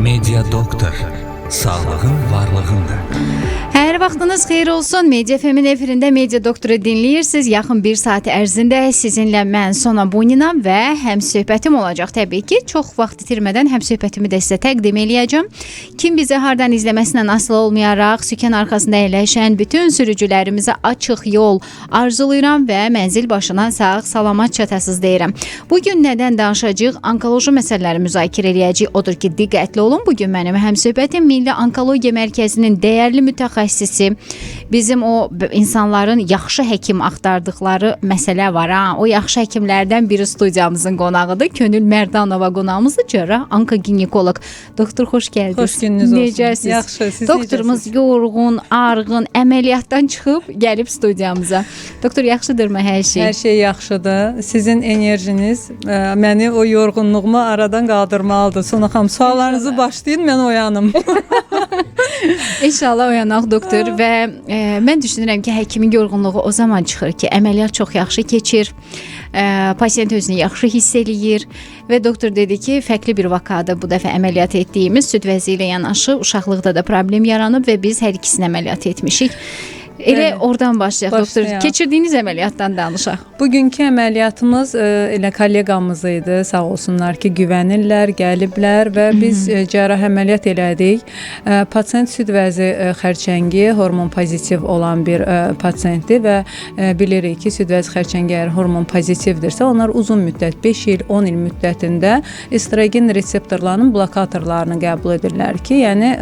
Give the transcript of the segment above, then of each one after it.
Media Doktor, sağlığın varlığındır. Hər vaxtınız xeyir olsun. Media FM-in efirində Media Doktoru dinləyirsiniz. Yaxın bir saat ərzində sizinlə mən Sona Bunina və həmsöhbətim olacaq təbii ki. Çox vaxt itirmədən həmsöhbətimi də sizə təqdim eləyəcəm. Kim bizi hardan izləməsindən asılı olmayaraq sükan arxasında əyləşən bütün sürücülərimizə açıq yol arzulayıram və mənzil başına sağ-salamat çatasız deyirəm. Bugün nədən danışacağıq? Onkoloji məsələləri müzakirə eləyəcəyik. Odur ki, diqqətli olun. Bugün mənim həmsöhbətim Milli Onkologiya Mərkəzinin dəyərli mütəxəssisi, bizim o insanların yaxşı həkim axtardıqları məsələ var ha. O yaxşı həkimlərdən biri studiyamızın qonağıdır. Könül Mərdanova qonağımızdır. Cərrah onkoginekoloq. Doktor xoş gəldiniz. Xoş gününüz olsun. Necəsiz? Yaxşı, siz Doktorumuz necəsiz? yorğun, arğın, əməliyyatdan çıxıb gəlib studiyamıza. Doktor, yaxşıdırmı hər şey? Hər şey yaxşıdır. Sizin enerjiniz məni o yorğunluğumu aradan qaldırmalıdır. Sonra xanım, suallarınızı başlayın, mən oyanım. İnşallah oyanaq doktor və mən düşünürəm ki, həkimin yorğunluğu o zaman çıxır ki, əməliyyat çox yaxşı keçir, pasiyent özünü yaxşı hiss eləyir və doktor dedi ki, fərqli bir vakada bu dəfə əməliyyat etdiyimiz süd vəzi ilə yanaşı uşaqlıqda da problem yaranıb və biz hər ikisini əməliyyat etmişik. Elə oradan başlayaq doktor. Keçirdiyiniz əməliyyatdan danışaq. Bugünkü əməliyyatımız elə kolleqamız idi. Sağ olsunlar ki, güvənirlər, gəliblər və biz cərrah əməliyyat elədik. Pasiyent süd vəzi xərçəngi hormon pozitiv olan bir pasiyentdir və bilirik ki, süd vəzi xərçəngi əgər hormon pozitivdirsə, onlar uzun müddət 5 il, 10 il müddətində estrogen reseptorlarının blokatorlarını qəbul edirlər ki, yəni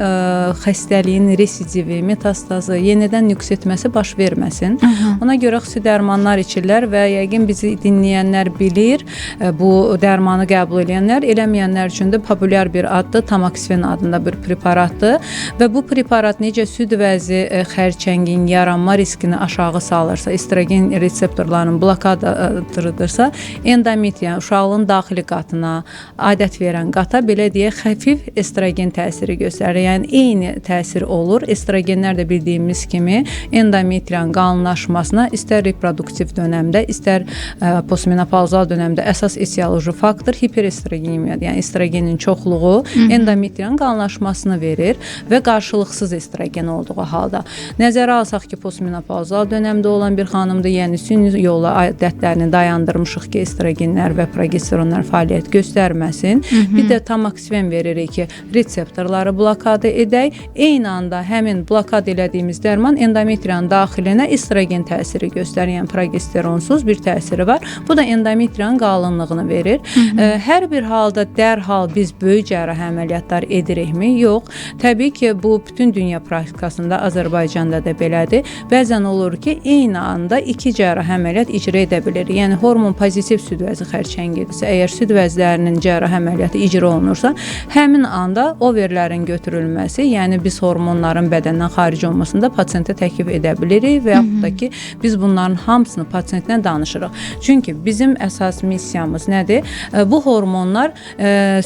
xəstəliyin residivi, metastazı, yenidən nüks etməsi baş verməsin. Ona görə xüsusi dərmanlar içirlər və yəqin bizi dinləyənlər bilir, bu dərmanı qəbul edənlər, eləməyənlər üçün də populyar bir addır, Tamoxifen adında bir preparatdır və bu preparat necə süd vəzi xərçəngin yaranma riskini aşağı salırsa, estrogen reseptorlarının blokadırıdırsa, endometriya, uşağlığın daxili qatına, adət verən qata belə deyək, xəfif estrogen təsiri göstərir. Yəni, eyni təsir olur. Estrogenlər də bildiyimiz kimi endometriyanın qalınlaşmasına istər reproduktiv dönəmdə, istər postmenopauzal dövrdə əsas etioloji faktor hiperestrogeniyyadır. Yəni estrogenin çoxluğu endometriyanın qalınlaşmasını verir və qarşılıqsız estrogen olduğu halda. Nəzərə alsaq ki, postmenopauzal dövrdə olan bir xanımdır, yəni süni yolla adətlərini dayandırmışıq ki, estrogenlər və progesteronlar fəaliyyət göstərməsin. Bir də tamoxifen veririk ki, reseptorları blokada edək. Eyni anda həmin blokad elədiyimiz dərman endometriyanın daxilinə estrogen təsiri göstərir, yəni progesteronsuz bir təsiri var. Bu da endometriyanın qalınlığını verir. Hər bir halda dərhal biz böyük cərrah əməliyyatlar edirikmi? Yox. Təbii ki, bu bütün dünya praktikasında Azərbaycanda da belədir. Bəzən olur ki, eyni anda 2 cərrah əməliyyat icra edə bilir. Yəni hormon pozitiv süd vəzi xərçəngidirsə, əgər süd vəzlərinin cərrah əməliyyatı icra olunursa, həmin anda overlərin götürülməsi, yəni biz hormonların bədəndən xaric olmasında pasiyentə təklif edə bilirik və yaxud da ki, biz bunların hamısını pasiyentlə danışırıq. Çünki bizim əsas missiyamız nədir? Bu hormonlar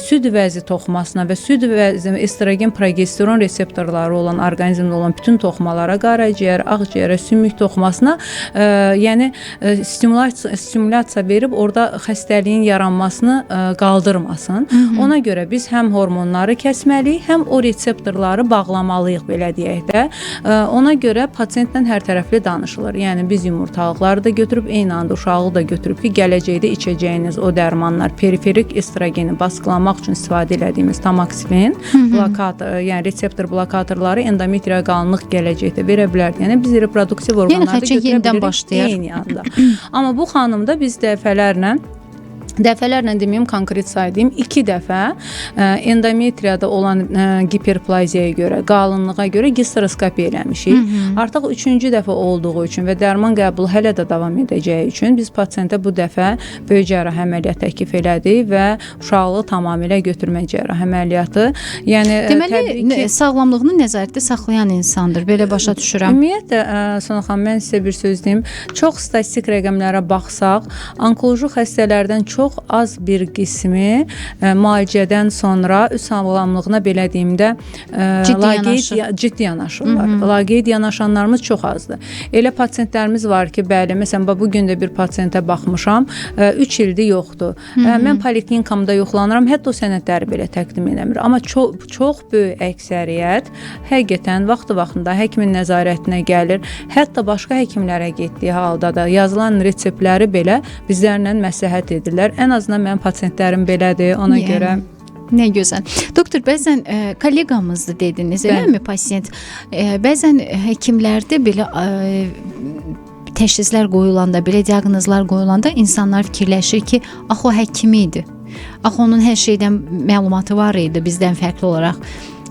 süd vəzi toxumasına və süd vəzi estrogen, progesteron reseptorları olan orqanizmdə olan bütün toxumalara, qaraciyər, ağciyərə, sümük toxumasına yəni stimulyasiya verib orada xəstəliyin yaranmasını qaldırmasın. Ona görə biz həm hormonları kəsməliyik, həm o reseptorları bağlamalıyıq, belə deyək də. Ona görə pasiyentlə hər tərəfli danışılır. Yəni biz yumurtalıqları da götürüb, eyni anda uşağı da götürüb ki, gələcəkdə içəcəyiniz o dərmanlar periferik estrogeni baskılamaq üçün istifadə elədiyimiz tamoxifen, yəni reseptor blokatorları endometriya qalınlıq gələcəkdə verə bilər. Yəni biz reproduktiv orqanlarda götürə bilirik eyni anda. Amma bu xanımda biz dəfələrlə deməyim, konkret saydım, 2 dəfə endometriyada olan hiperplaziyaya görə, qalınlığa görə gisteroskopiya eləmişik. Artıq 3-cü dəfə olduğu üçün və dərman qəbulu hələ də davam edəcəyi üçün biz pasiyentə bu dəfə böyük cərrah əməliyyat təklif elədik və uşaqlığı tamamilə götürmə cərrah əməliyyatı. Yəni deməli, sağlamlığını nəzarətdə saxlayan insandır. Belə başa düşürəm. Ümumiyyətlə, Sona xanım, mən sizə bir söz deyim. Çox statistik rəqəmlərə baxsaq, onkoloji xəstələrdən çox çox az bir qismi müalicədən sonra öz sağlamlığına belə deyimdə ciddi yanaşırlar. Laqeyd yanaşanlarımız çox azdır. Elə pasientlərimiz var ki, bəli, məsələn, bu gün də bir pasientə baxmışam, 3 ildir yoxdur. Mən poliklinikamda yoxlanıram, hətta o sənədləri belə təqdim eləmir. Amma çox böyük əksəriyyət həqiqətən vaxtında həkimin nəzarətinə gəlir. Hətta başqa həkimlərə getdiyi halda da yazılan reseptləri belə bizlərlə məsləhət edirlər. Ən azından mənim pasientlərim belədir, ona görə. Nə gözəl. Doktor, bəzən kolleqamızdır dediniz, eləmi pasient? Bəzən həkimlərdə belə təşxislər qoyulanda, belə diaqnozlar qoyulanda insanlar fikirləşir ki, axı o həkim idi. Axı onun hər şeydən məlumatı var idi bizdən fərqli olaraq.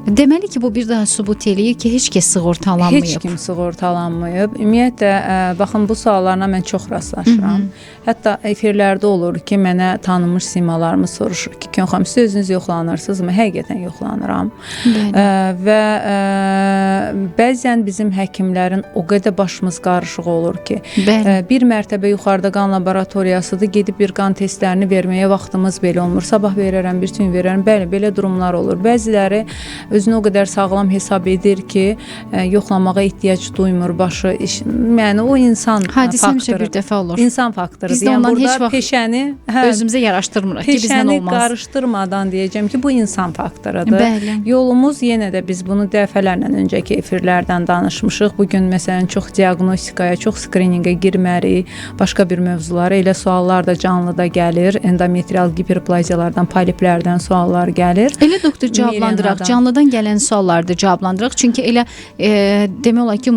Deməli ki, bu bir daha sübut eləyir ki, heç kəs sığortalanmayıb. Heç kim sığortalanmayıb. Ümumiyyətlə, baxın, bu suallarla mən çox rastlaşıram. Hətta efirlərdə olur ki, mənə tanınmış simalarımı soruşur ki, Kön xanım, siz özünüz yoxlanırsınızmı? Həqiqətən yoxlanıram. Və bəzən bizim həkimlərin o qədər başımız qarışıq olur ki, bir mərtəbə yuxarıda qan laboratoriyasıdır, gedib bir qan testlərini verməyə vaxtımız belə olmur. Sabah verərəm, bir gün verərəm. Bəli, belə durumlar olur. Bəziləri özünü o qədər sağlam hesab edir ki, yoxlamağa ehtiyac duymur, başı iş. Yəni o insan faktoru. Bir dəfə olur. İnsan faktoru. Biz də ondan heç vaxt peşəni özümüzə yaraşdırmırıq ki, bizdən olmaz. Peşəni qarışdırmadan deyəcəm ki, bu insan faktorudur. Bəli. Yolumuz yenə də biz bunu dəfələrlə öncəki efirlərdən danışmışıq. Bugün məsələn çox diaqnostikaya, çox skrininqə girmərik. Başqa bir mövzulara elə suallar da canlıda gəlir. Endometrial hiperplaziyalardan, poliplərdən suallar gəlir. Elə doktor cavablandıraq. Canlıdan gələn sualları da cavablandıraq. Çünki elə demək olar ki,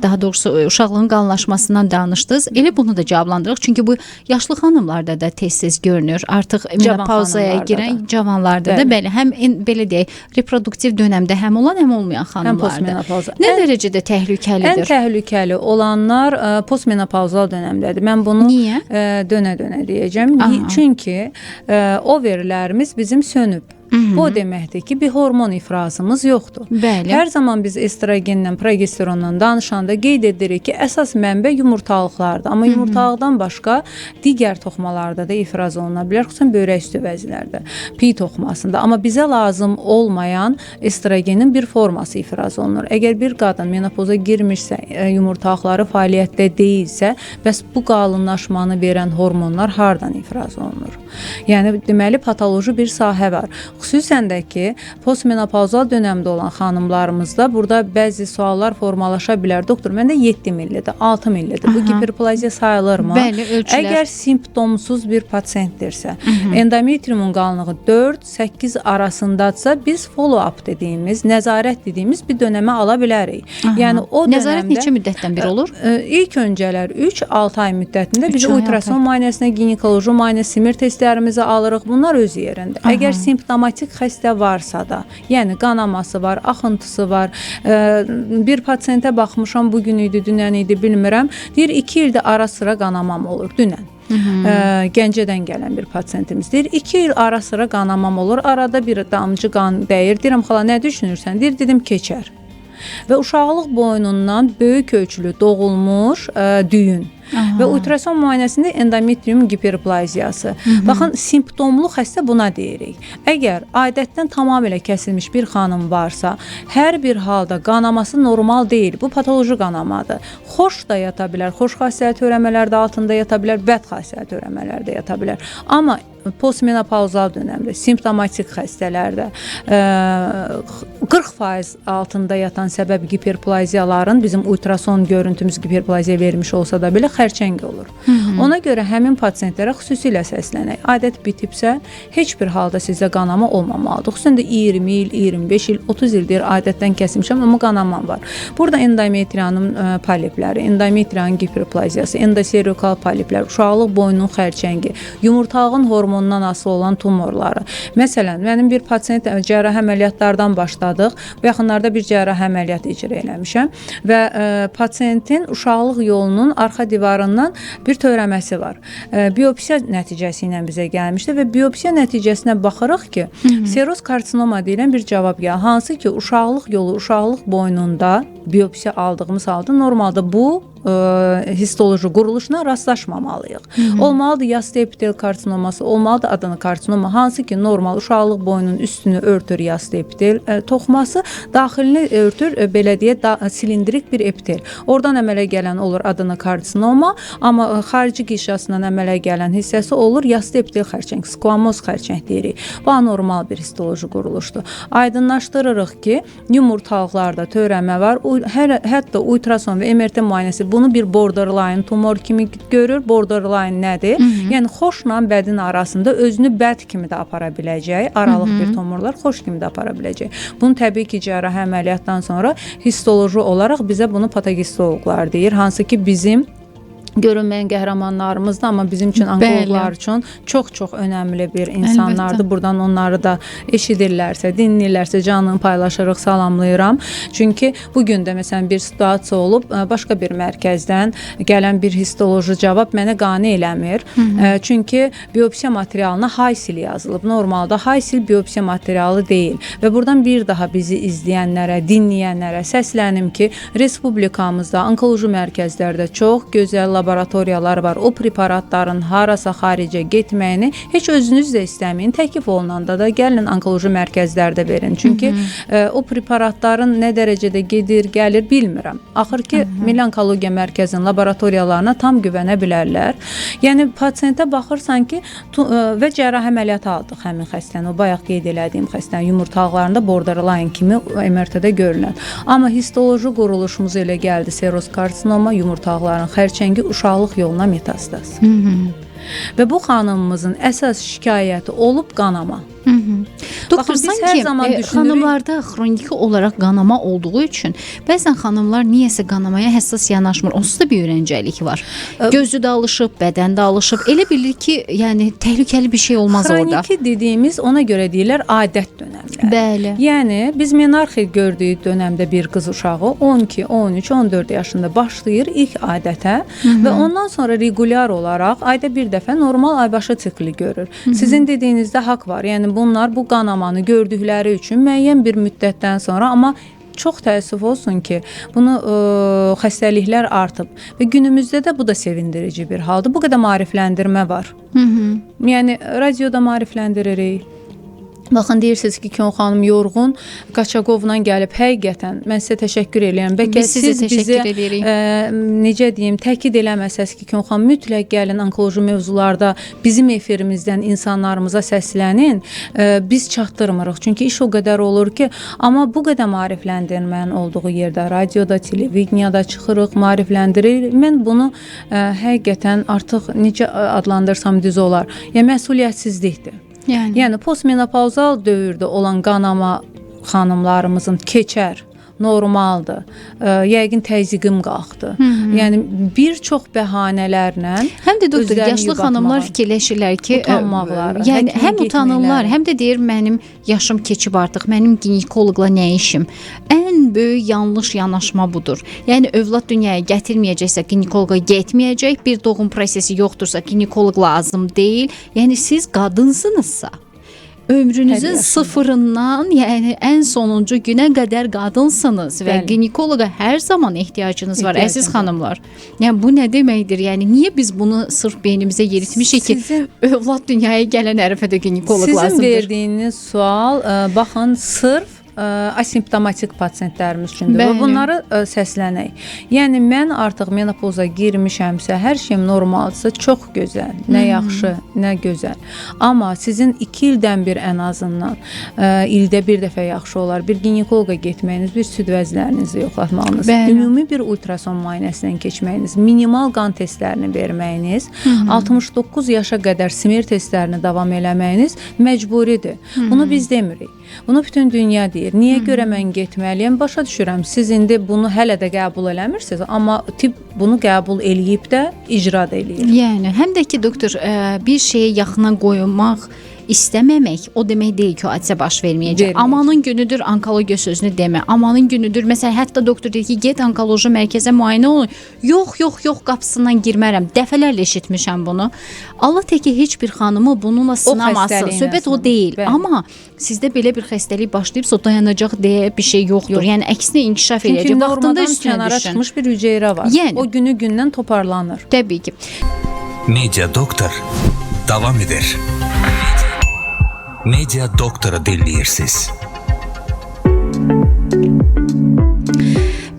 daha doğrusu uşaqlığın qalınlaşmasından danışdınız. Elə bunu da cavablandıraq. Çünki bu yaşlı xanımlarda da tez-tez görünür. Artıq menopauzaya girən cavanlarda da bəli, həm belə deyək, reproduktiv dövrdə həm olan, həm olmayan xanımlarda. Nə dərəcədə təhlükəlidir? Ən təhlükəli olanlar postmenopauzal dövrəmdədir. Mən bunu dönə-dönə deyəcəm. Çünki overilərimiz bizim sönüb. Bu deməkdir ki, bir hormon ifrazımız yoxdur. Bəli. Hər zaman biz estrogenlə, progesterondan danışanda qeyd edirik ki, əsas mənbə yumurtalıqlardır. Amma yumurtalıqdan başqa digər toxumalarda da ifraz oluna bilər, xüsusən böyrək üstü vəzilərdə, piy toxumasında. Amma bizə lazım olmayan estrogenin bir forması ifraz olunur. Əgər bir qadın menopoza girmişsə, yumurtalıqları fəaliyyətdə deyilsə, bəs bu qalınlaşmanı verən hormonlar hardan ifraz olunur? Yəni, deməli, patoloji bir sahə var. Xüsusən də ki, postmenopauzal dövrdə olan xanımlarımızda burada bəzi suallar formalaşa bilər. Doktor, məndə 7 millidir, 6 millidir. Bu hiperplaziya sayılırmı? Bəli, ölçülər. Əgər simptomsuz bir pasientdirsə, endometriumun qalınlığı 4-8 arasındadsa, biz follow-up dediyimiz, nəzarət dediyimiz bir dönəmə ala bilərik. Yəni, o dönəmdə... Nəzarət neçə müddətdən bir olur? İlk öncələr 3-6 ay müddətində biz ultrason müayinəsinə, ginekoloji müayinə, simir testlərimizi alırıq. Bunlar öz yerində. Əgər simptomatik xəstə varsa da, yəni qanaması var, axıntısı var. Bir pasiyentə baxmışam, bugün idi, dünən idi, bilmirəm. Deyir, 2 ildə ara sıra qanamam olur, dünən. Gəncədən gələn bir pasiyentimiz deyir, 2 il ara sıra qanamam olur, arada bir damcı qan dəyir. Deyirəm, xala, nə düşünürsən? Deyir, dedim, keçər. Və uşaqlıq boynundan böyük ölçülü doğulmuş düyün. Və ultrason müayinəsində endometrium hiperplaziyası. Baxın, simptomlu xəstə buna deyirik. Əgər adətdən tamamilə kəsilmiş bir xanım varsa, hər bir halda qanaması normal deyil. Bu patoloji qanamadır. Xoş da yata bilər, xoş xassəli törəmələr də altında yata bilər, bəd xassəli törəmələr də yata bilər. Amma postmenopauzal dövrdə, simptomatik xəstələrdə 40% altında yatan səbəb hiperplaziyaların bizim ultrason görüntümüz hiperplaziya vermiş olsa da belə xərçəng olur. Ona görə həmin pasientlərə xüsusilə səslənək. Adət bitibsə, heç bir halda sizdə qanama olmamalıdır. Xüsusən də 20 il, 25 il, 30 ildir adətdən kəsilmişəm, amma qanamam var. Burada endometriyanın polipləri, endometriyanın hiperplaziyası, endoservikal poliplər, uşaqlıq boynunun xərçəngi, yumurtalığın hormonundan asılı olan tumorları. Məsələn, mənim bir pasiyent cərrahi əməliyyatlardan başladıq. Bu yaxınlarda bir cərrahi əməliyyat icra eləmişəm və pasiyentin uşaqlıq yolunun arxa divarından bir törəməsi var. Biopsiya nəticəsi ilə bizə gəlmişdi və biopsiya nəticəsinə baxırıq ki, seroz karsinoma deyilən bir cavab gəlir. Hansı ki, uşaqlıq yolu, uşaqlıq boynunda biopsiya aldığımız halda normalda bu histoloji quruluşuna rastlaşmamalıyıq. Olmalıdır yastı epitel karsinoması, olmalıdır adını karsinoma, hansı ki normal uşaqlıq boynunun üstünü örtür yastı epitel toxuması, daxilini örtür belə deyə silindrik bir epitel. Oradan əmələ gələn olur adını karsinoma, amma xarici qişasından əmələ gələn hissəsi olur yastı epitel xərçəng, skvamoz xərçəng deyirik. Bu anormal bir histoloji quruluşdur. Aydınlaşdırırıq ki, yumurtalıqlarda törəmə var. Hətta ultrason və MRT müayinəsi bunu bir borderline tumor kimi görür. Borderline nədir? Yəni xoşla bədin arasında özünü bəd kimi də apara biləcək. Aralıq bir tumorlar xoş kimi də apara biləcək. Bunu təbii ki, cərrahi əməliyyatdan sonra histoloji olaraq bizə bunu patogistoloqlar deyir. Hansı ki, bizim görünməyən qəhrəmanlarımızdır, amma bizim üçün onkologlar üçün çox-çox önəmli bir insanlardır. Əlbəttə. Buradan onları da eşidirlərsə, dinləyirlərsə canını paylaşırıq, salamlayıram. Çünki bugün də məsələn bir situasiya olub, başqa bir mərkəzdən gələn bir histoloji cavab mənə qane eləmir. Çünki biopsiya materialına HiSil yazılıb. Normalda HiSil biopsiya materialı deyil. Və buradan bir daha bizi izləyənlərə, dinləyənlərə səslənim ki, respublikamızda onkoloji mərkəzlərdə çox gözəl laboratoriyalar var. O preparatların harasa xaricə getməyini heç özünüz də istəməyin. Təklif olunanda da gəlin onkoloji mərkəzlərdə verin. Çünki o preparatların nə dərəcədə gedir, gəlir bilmirəm. Axır ki, Milli Onkologiya Mərkəzinin laboratoriyalarına tam güvənə bilərlər. Yəni pasiyentə baxırsan ki, və cərrahi əməliyyatı aldıq həmin xəstəni. O bayaq qeyd elədiyim xəstənin yumurtalıqlarında borderline kimi MRT-də görülən. Amma histoloji quruluşumuz elə gəldi, seroz karsinoma, yumurtalıqların xərçəngi, uşaqlıq yoluna metastaz. Və bu xanımımızın əsas şikayəti olub qanama. Doktor, sanki xanımlarda xroniki olaraq qanama olduğu üçün bəzən xanımlar niyəsə qanamaya həssas yanaşmır. Onsuz da bir öyrəncəlik var. Gözü də alışıb, bədən də alışıb. Elə bilir ki, yəni təhlükəli bir şey olmaz orada. Xroniki dediyimiz ona görə deyirlər adət dönəmləri. Bəli. Yəni biz menarxi gördüyü dönəmdə bir qız uşağı 12, 13, 14 yaşında başlayır ilk adətə və ondan sonra regular olaraq ayda bir dəfə normal aybaşı sikli görür. Sizin dediyinizdə haqq var. Yəni bunlar bu qanamanı gördükləri üçün müəyyən bir müddətdən sonra, amma çox təəssüf olsun ki, bunu xəstəliklər artıb və günümüzdə də bu da sevindirici bir haldır. Bu qədər maarifləndirmə var. Yəni radioda maarifləndiririk. Baxın, deyirsiniz ki, Kön xanım yorğun, Qaçaqovla gəlib. Həqiqətən, mən sizə təşəkkür edirəm. Bəlkə siz bizi, necə deyim, təkid eləməsəz ki, Kön xanım mütləq gəlin onkoloji mövzularda bizim efirimizdən insanlarımıza səslənin. Biz çatdırmırıq. Çünki iş o qədər olur ki, amma bu qədər maarifləndirmənin olduğu yerdə, radioda, televizyada çıxırıq, maarifləndiririk. Mən bunu həqiqətən artıq necə adlandırsam düz olar. Yəni, məsuliyyətsizlikdir. Yəni postmenopauzal dövrdə olan qanama xanımlarımızın keçər, normaldır. Yəqin təzyiqim qalxdı. Yəni bir çox bəhanələrlə həm də doktor, yaşlı xanımlar fikirləşirlər ki, utanmaqları, yəni həm utanırlar, həm də deyir mənim yaşım keçib artıq, mənim ginekoloqla nə işim? Ən böyük yanlış yanaşma budur. Yəni övlad dünyaya gətirməyəcəksə ginekoloqa getməyəcək, bir doğum prosesi yoxdursa ginekoloq lazım deyil. Yəni siz qadınsınızsa, ömrünüzün sıfırından, yəni ən sonuncu günə qədər qadınsınız və ginekoloqa hər zaman ehtiyacınız var, əziz xanımlar. Yəni bu nə deməkdir? Yəni niyə biz bunu sırf beynimizə yeritmişik ki, övlad dünyaya gələn ərəfə də ginekoloq lazımdır? Sizin verdiyiniz sual, baxın, sırf asimptomatik pasiyentlərimiz üçündür və bunları səslənək. Yəni mən artıq menopoza girmişəmsə, hər şeyim normaldırsa, çox gözəl, nə yaxşı, nə gözəl. Amma sizin 2 ildən bir ən azından, ildə bir dəfə yaxşı olar, bir ginekoloqa getməyiniz, bir süd vəzlərinizi yoxlatmağınız, ümumi bir ultrason müayinəsindən keçməyiniz, minimal qan testlərini verməyiniz, 69 yaşa qədər simir testlərini davam eləməyiniz məcburidir. Bunu biz demirik. Bunu bütün dünya deyir. Niyə görə mən getməliyəm? Başa düşürəm, siz indi bunu hələ də qəbul eləmirsiniz, amma tibb bunu qəbul eləyib də icra da eləyir. Yəni, həm də ki, doktor, bir şeyi yaxına qoymaq İstəməmək o demək deyil ki, o hadisə baş verməyəcək. Amanın günüdür onkologiya sözünü demə. Amanın günüdür. Məsələn, hətta doktor deyir ki, get onkoloji mərkəzə müayinə olun. Yox, qapısından girmərəm. Dəfələrlə eşitmişəm bunu. Allah tək ki, heç bir xanımı bununla sınamasın. Söhbət o deyil. Bəli. Amma sizdə belə bir xəstəlik başlayıbsa dayanacaq deyə bir şey yoxdur. Yəni əksinə inkişaf edəcək. Vaxtında üstünə kənara çıxmış bir hüceyrə var. Yəni, o günü gündən toparlanır. Təbii ki. Media Doktor davam edir. Media Doktoru dinləyirsiniz.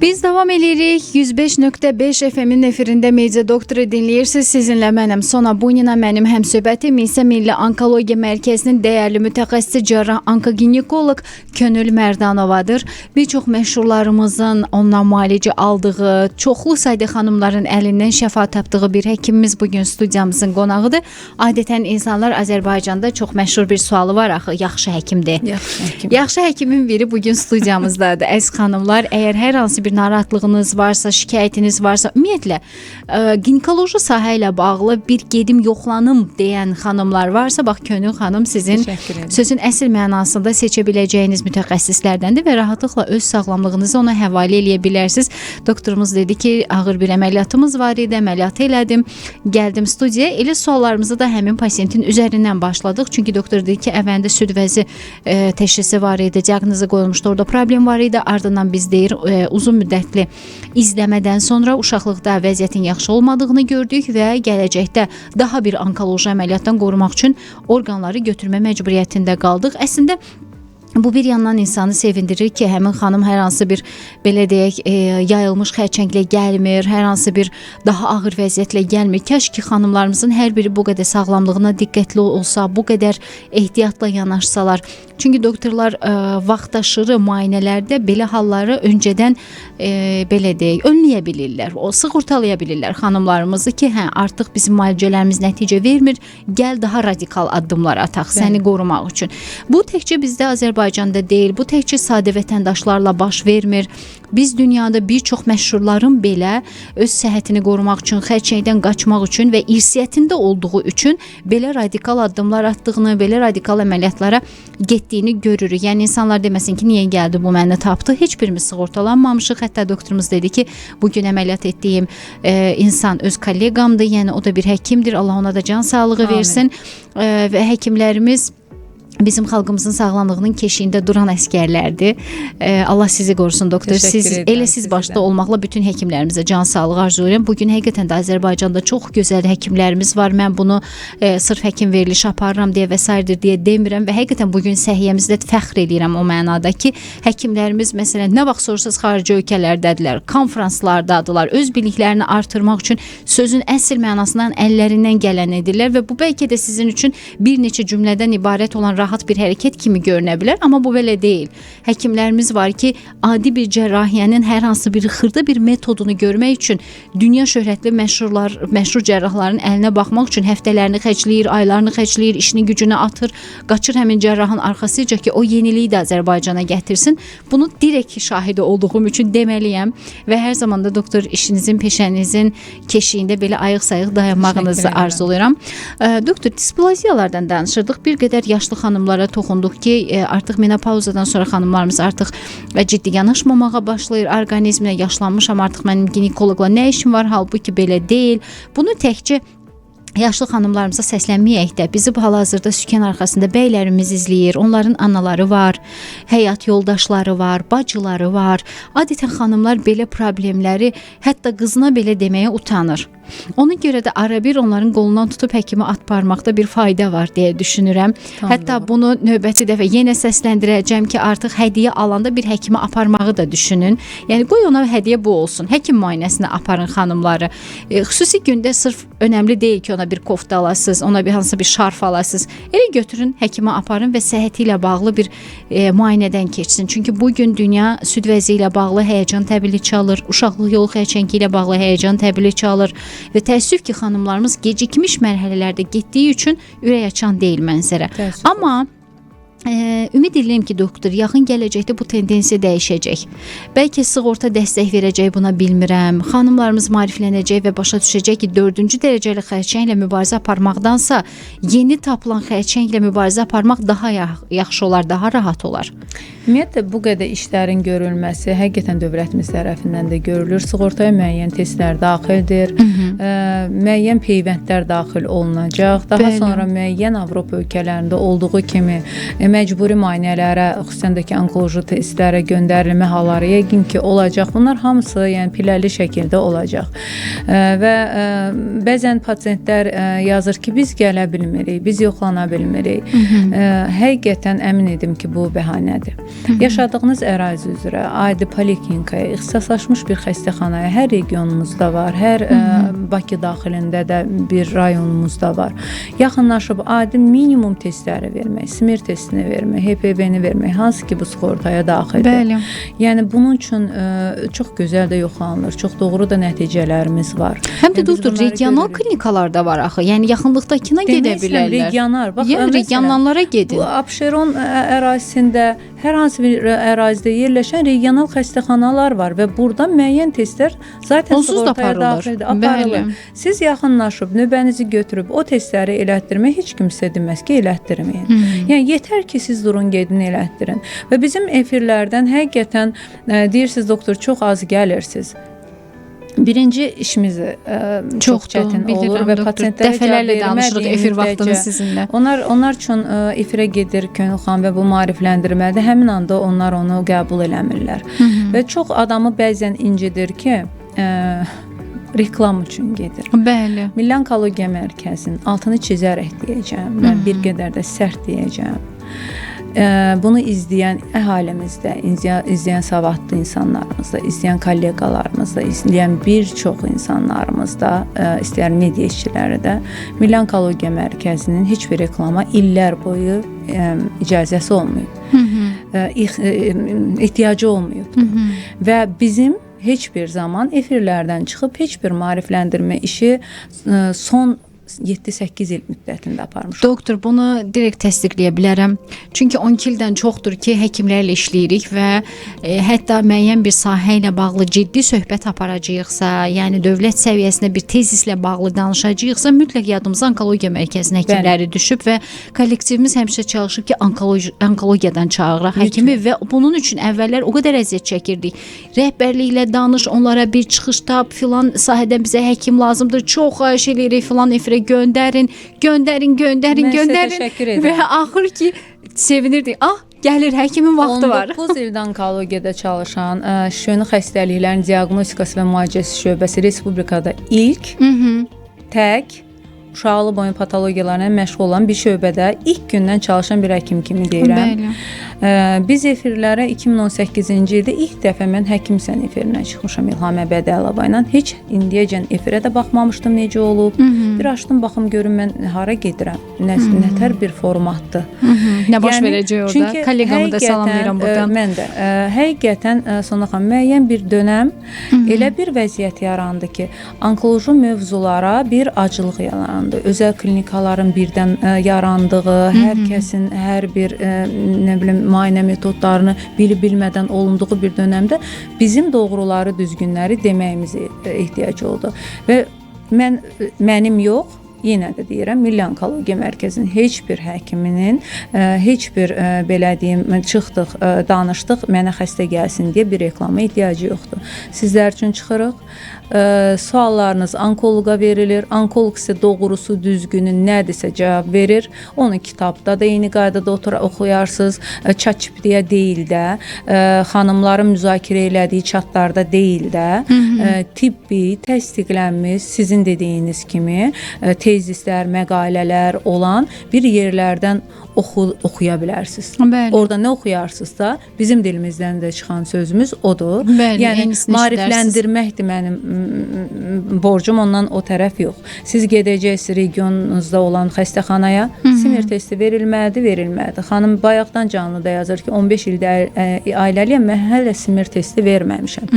Biz davam edirik. 105.5 FM-in efirində Media Doktoru dinləyirsiniz. Sizinlə mənəm Sona Bunina, mənim həmsöhbətim isə Milli Onkologiya Mərkəzinin dəyərli mütəxəssisi cərrah onkoginekoloq Könül Mərdanovadır. Bir çox məşhurlarımızın ondan müalicə aldığı, çoxlu sayda xanımların əlindən şəfa tapdığı bir həkimimiz bugün studiyamızın qonağıdır. Adətən insanlar Azərbaycanda çox məşhur bir sualı var axı, yaxşı həkimdir. Yaxşı həkimin biri bugün studiyamızdadır. Əziz xanımlar, əgər hər hansı bir narahatlığınız varsa, şikayətiniz varsa, ümumiyyətlə ginekoloji sahə ilə bağlı bir gedim yoxlanım deyən xanımlar varsa, bax Könül xanım sizin sözün əsl mənasında seçə biləcəyiniz mütəxəssislərdəndir və rahatlıqla öz sağlamlığınızı ona həvalə eləyə bilərsiniz. Doktorumuz dedi ki, ağır bir əməliyyatımız var idi, əməliyyatı elədim, gəldim studiyaya. Elə suallarımızı da həmin pasiyentin üzərindən başladıq. Çünki doktor dedi ki, əvvəlində süd vəzi təşxisi var idi, diaqnozu qoyulmuşdu, orada problem var idi. Ardından biz deyir, uzun müddətli izləmədən sonra uşaqlıqda vəziyyətin yaxşı olmadığını gördük və gələcəkdə daha bir onkoloji əməliyyatdan qorumaq üçün orqanları götürmə məcburiyyətində qaldıq. Əslində bu bir yandan insanı sevindirir ki, həmin xanım hər hansı bir belə deyək yayılmış xərçənglə gəlmir, hər hansı bir daha ağır vəziyyətlə gəlmir. Kəş ki, xanımlarımızın hər biri bu qədər sağlamlığına diqqətli olsa, bu qədər ehtiyatla yanaşsalar. Çünki doktorlar vaxtaşırı müayinələrdə belə halları öncədən belə deyək, önləyə bilirlər. O sığortalaya bilirlər xanımlarımızı ki, artıq bizim müalicələrimiz nəticə vermir, gəl daha radikal addımlar ataq səni qorumaq üçün. Bu təkcə bizdə Azərbaycanda deyil, bu təkcə sadə vətəndaşlarla baş vermir. Biz dünyada bir çox məşhurların belə öz səhhətini qorumaq üçün, xərçəngdən qaçmaq üçün və irsiyyətində olduğu üçün belə radikal addımlar atdığını, belə radikal əməliyyatlara getdiyini görürük. Yəni insanlar deməsin ki, niyə gəldi bu məni tapdı? Heç birimiz sığortalanmamışıq. Hətta doktorumuz dedi ki, bugün əməliyyat etdiyim insan öz kolleqamdır. Yəni o da bir həkimdir. Allah ona da can sağlığı versin. Və həkimlərimiz bizim xalqımızın sağlamlığının keşiyində duran əskərlərdir. Allah sizi qorusun doktor. Siz başda olmaqla bütün həkimlərimizə can sağlığı arzulayıram. Bugün həqiqətən də Azərbaycanda çox gözəl həkimlərimiz var. Mən bunu sırf həkim verilişi aparıram deyə və sairdir deyə demirəm və həqiqətən bugün səhiyyəmizdə fəxr edirəm o mənada ki, həkimlərimiz məsələn nə vaxt soruşsaz xarici ölkələrdədirlər, konfranslardadılar, öz biliklərini artırmaq üçün sözün əsl mənasından əllərindən gələn edirlər və bu bəlkə də sizin üçün bir neçə cümlədən ibarət olan rahat bir hərəkət kimi görünə bilər, amma bu belə deyil. Həkimlərimiz var ki, adi bir cərrahiyyənin hər hansı bir xırda bir metodunu görmək üçün dünya şöhrətli məşhur cərrahların əlinə baxmaq üçün həftələrini xərcləyir, aylarını xərcləyir, işini gücünü atır, qaçır həmin cərrahın arxasıca ki, o yeniliyi də Azərbaycana gətirsin. Bunu direkt şahidi olduğum üçün deməliyəm və hər zaman da doktor işinizin, peşənizin keşiyində belə ayıq-sayıq dayanmağınızı arzulayıram. Doktor, displaziyalardan danışırdıq. Bir qədər yaşlı xanımlara toxunduq ki, artıq menopauzadan sonra xanımlarımız artıq ciddi yanaşmamağa başlayır. Orqanizmlə yaşlanmışam, artıq mənim ginekoloqla nə işim var? Halbuki belə deyil. Bunu təkcə yaşlı xanımlarımıza səslənməyək də bizi bu hal-hazırda sükan arxasında bəylərimiz izləyir. Onların anaları var, həyat yoldaşları var, bacıları var. Adətən xanımlar belə problemləri hətta qızına belə deməyə utanır. Ona görə də ara bir onların qolundan tutub həkimə atparmaqda bir fayda var deyə düşünürəm. Hətta bunu növbəti dəfə yenə səsləndirəcəm ki, artıq hədiyyə alanda bir həkimə aparmağı da düşünün. Yəni qoy ona hədiyyə bu olsun. Həkim müayinəsinə aparın xanımları. Xüsusi gündə sırf önəmli deyil ki, ona bir kofta alasınız, ona bir hansısa bir şarf alasınız. Elə götürün, həkimə aparın və səhhəti ilə bağlı bir müayinədən keçsin. Çünki bu gün dünya süd vəzi ilə bağlı həyəcan təbili çalır, uşaqlıq yolu xərçəngi ilə bağlı həyəcan təbili çalır. Və təəssüf ki, xanımlarımız gecikmiş mərhələlərdə getdiyi üçün ürək açan deyil mənzərə. Amma Ümid edirəm ki, doktor, yaxın gələcəkdə bu tendensiya dəyişəcək. Bəlkə sığorta dəstək verəcək, buna bilmirəm. Xanımlarımız maariflənəcək və başa düşəcək ki, 4-cü dərəcəli xərçənglə mübarizə aparmaqdansa, yeni tapılan xərçənglə mübarizə aparmaq daha yaxşı olar, daha rahat olar. Ümumiyyətlə, bu qədər işlərin görülməsi həqiqətən dövlətimiz tərəfindən də görülür. Sığortaya müəyyən testlər daxildir, müəyyən peyvəndlər daxil olunacaq. Daha sonra müəyyən Avropa ölkələrində olduğu kimi məcburi müayinələrə, xüsusən də ki, onkoloji testlərə göndərilmə halları yəqin ki, olacaq. Bunlar hamısı yəni pilləli şəkildə olacaq. Və bəzən pasientlər yazır ki, biz gələ bilmirik, biz yoxlana bilmirik. Həqiqətən əmin edim ki, bu bəhanədir. Yaşadığınız ərazi üzrə adi poliklinikaya, ixtisaslaşmış bir xəstəxanaya hər regionumuzda var, hər Bakı daxilində də bir rayonumuzda var. Yaxınlaşıb adi minimum testləri vermək, simir testini vermək, HPV-ni vermək, hansı ki bu sığortaya daxildir. Bəli. Yəni bunun üçün çox gözəl də yoxlanılır, çox doğru da nəticələrimiz var. Həm də doktor, regional klinikalar da var axı. Yəni yaxınlıqdakına gedə bilərlər. Regional. Bax, yəni regionallara gedin. Bu Abşeron ərazisində hər hansı bir ərazidə yerləşən regional xəstəxanalar var və burada müəyyən testlər zaten sığortaya daxildir, aparılır. Siz yaxınlaşıb, növbənizi götürüb o testləri elətdirmək heç kimsə deməz ki, elətdirməyin. Yəni yetər ki, siz durun, gedin, elətdirin. Və bizim efirlərdən həqiqətən deyirsiniz, doktor, çox az gəlirsiniz. Birinci işimiz çox çətin olur və pasientlərə dəfələrlə danışırıq efir vaxtımız sizinlə. Onlar üçün efirə gedir Könülxan və bu maarifləndirmədə həmin anda onlar onu qəbul eləmirlər. Və çox adamı bəzən incidir ki, reklam üçün gedir. Bəli. Milli Onkologiya Mərkəzinin altını çizərək deyəcəm, mən bir qədər də sərt deyəcəm. Bunu izləyən əhalimizdə, izləyən savadlı insanlarımızda, izləyən kolleqalarımızda, izləyən bir çox insanlarımızda, istəyər media işçiləri də Milli Onkologiya Mərkəzinin heç bir reklama illər boyu icazəsi olmayıb. Ehtiyacı olmayıbdır. Və bizim heç bir zaman efirlərdən çıxıb heç bir maarifləndirmə işi son 7-8 il müddətində aparmışıq. Doktor, bunu direkt təsdiqləyə bilərəm. Çünki 12 ildən çoxdur ki, həkimlərlə işləyirik və hətta müəyyən bir sahə ilə bağlı ciddi söhbət aparacağıqsa, yəni dövlət səviyyəsində bir tezislə bağlı danışacağıqsa, mütləq yadımıza onkologiya mərkəzinə həkimləri düşüb və kollektivimiz həmişə çalışıb ki, onkologiyadan çağıraq həkimi və bunun üçün əvvəllər o qədər əziyyət çəkirdik. Rəhbərliklə danış, onlara bir çıxış tap, filan sahədən bizə həkim lazımdır, çox xahiş edirik, filan efirə göndərin və axır ki sevinirdik. Gəlir, həkimin vaxtı var. 19 ildə onkologiyada çalışan, şöni xəstəliklərin diaqnostikası və müalicəsi şöbəsi Respublikada ilk, tək uşaqlı boyun patologiyalarına məşğul olan bir şöbədə ilk gündən çalışan bir həkim kimi deyirəm. Biz efirlərə 2018-ci ildə ilk dəfə mən Həkimsən efirinə çıxmışam İlhamə Bədəlova ilə. Heç indiyəcən efirə də baxmamışdım necə olub. Bir açdım, baxım görüm mən hara gedirəm. Nətər bir formatdır. Nə baş verəcək orada? Kolleqamı da salamlayıram buradan. Mən də həqiqətən Sonraxan müəyyən bir dönəm elə bir vəziyyət yarandı ki, onkoloji mövzulara bir acılıq yarandı. Özəl klinikaların birdən yarandığı, hər kəsin hər bir nə bilim müayinə metodlarını bilib-bilmədən olunduğu bir dönəmdə bizim doğruları, düzgünləri deməyimizə ehtiyac oldu. Və mənim yox, yenə də deyirəm, Milli Onkologiya Mərkəzinin heç bir həkiminin, heç bir belə deyim, çıxdıq, danışdıq, mənə xəstə gəlsin deyə bir reklama ehtiyacı yoxdur. Sizlər üçün çıxırıq. Suallarınız onkoloqa verilir. Onkoloq isə doğrusu, düzgünü nədirsə cavab verir. Onu kitabda da eyni qaydada oxuyarsınız. ChatGPT-yə deyil də, xanımların müzakirə elədiyi chatlarda deyil də, tibbi, təsdiqlənmiş, sizin dediyiniz kimi tezislər, məqalələr olan bir yerlərdən oxuya bilərsiniz. Bəli. Orada nə oxuyarsınızsa, bizim dilimizdən də çıxan sözümüz odur. Bəli, yəni maarifləndirməkdir mənim borcum, ondan o tərəf yox. Siz gedəcəksiniz regionunuzda olan xəstəxanaya, simir testi verilməlidir. Xanım bayaqdan canlıda yazır ki, 15 ildə ailəliyəm, mən hələ simir testi verməmişəm.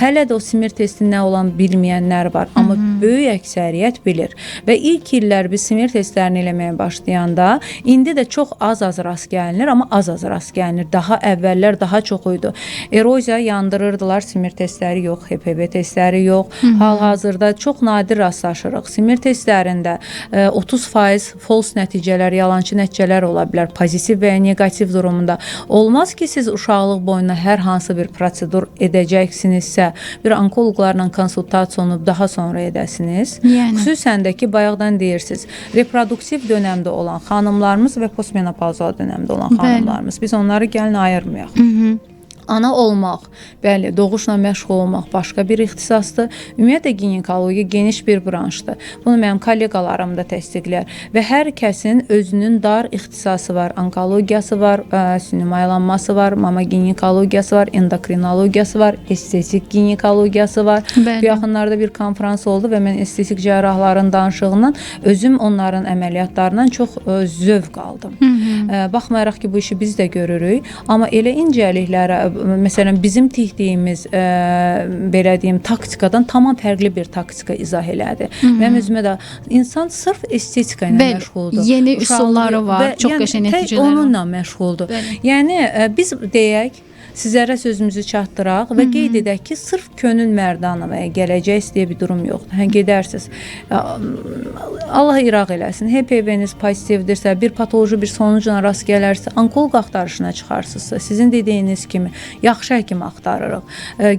Hələ də o simir testi nə olan bilməyənlər var, amma böyük əksəriyyət bilir. Və İlk illər biz simir testlərini eləməyə başlayanda, indi də çox az rast gəlinir, amma az rast gəlinir. Daha əvvəllər daha çox idi. Eroziya yandırırdılar, simir testləri yox, HPV testləri yox. Hal-hazırda çox nadir rastlaşırıq. Simir testlərində 30% false nəticələr, yalançı nəticələr ola bilər, pozitiv və ya negativ durumunda. Olmaz ki, siz uşaqlıq boyunca hər hansı bir prosedur edəcəksinizsə, bir onkoloqlarla konsultasiya olunub daha sonra edəsiniz. Yəni. Xüsusən də ki, bayaqdan deyirsiniz, reproduktiv dövrdə olan xanımlarımız və postmenopazal dövrdə olan xanımlarımız. Biz onları gəlin ayırmayaq. Ana olmaq, bəli, doğuşla məşğul olmaq başqa bir ixtisasdır. Ümumiyyətlə ginekologiya geniş bir branşdır. Bunu mənim kolleqalarım da təsdiqlər və hər kəsin özünün dar ixtisası var. Onkologiyası var, süni maylanması var, mama ginekologiyası var, endokrinologiyası var, estetik ginekologiyası var. Bu yaxınlarda bir konfrans oldu və mən estetik cərrahların danışığından özüm onların əməliyyatlarından çox zövq aldım. Baxmayaraq ki, bu işi biz də görürük, amma elə incəliklərə, məsələn, bizim tikdiyimiz belə deyim, taktikadan tamam fərqli bir taktika izah elədi. Mənim özümə də insan sırf estetika ilə məşğuldur. Yeni üsulları var, çox qəşəng nəticələri var. Onunla məşğuldur. Yəni, biz deyək, sizlərə sözümüzü çatdıraq və qeyd edək ki, sırf könül mərdanəməyə gələcəyiz deyə bir durum yoxdur. Gedərsiniz, Allah iraq eləsin, HPV-niz pozitivdirsə, bir patoloji bir sonucuna rast gələrsə, onkoloq axtarışına çıxarsınızsa, sizin dediyiniz kimi yaxşı həkim axtarırıq.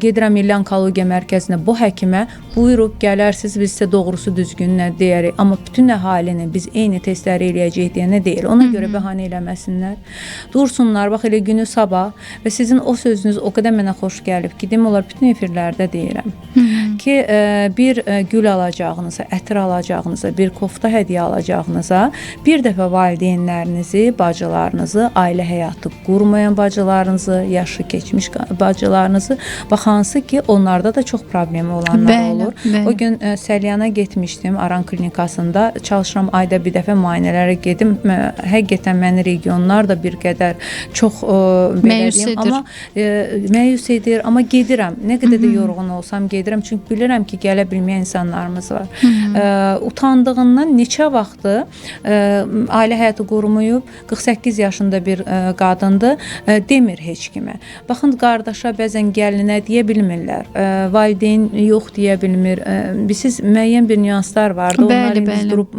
Gedirəm Milli Onkologiya Mərkəzinə, bu həkimə buyurub gələrsiniz, biz sizə doğrusu düzgününə deyərik. Amma bütün əhalini biz eyni testləri eləyəcəyik deyə nə deyil? Ona görə bəhanə eləməsinlər. Dursunlar, bax elə günü sabah və sizin o sözünüz o qədər mənə xoş gəlib ki, demək olar bütün efirlərdə deyirəm ki, bir gül alacağınıza, ətir alacağınıza, bir kofta hədiyyə alacağınıza, bir dəfə valideynlərinizi, bacılarınızı, ailə həyatı qurmayan bacılarınızı, yaşı keçmiş bacılarınızı, bax hansı ki, onlarda da çox problemi olanlar olur. O gün Səlyana getmişdim, Aran klinikasında, çalışıram ayda bir dəfə müayinələrə gedim. Həqiqətən məni regionlar da bir qədər çox belə deyim, amma məyus edir, amma gedirəm. Nə qədər də yorğun olsam gedirəm. Çünki bilirəm ki, gələ bilməyən insanlarımız var. Utandığından neçə vaxtı ailə həyatı qurmayıb, 48 yaşında bir qadındır, demir heç kimə. Baxın, qardaşa bəzən gəlinə deyə bilmirlər. Valideyn yox deyə bilmir. Siz müəyyən bir nüanslar vardı. Bəli.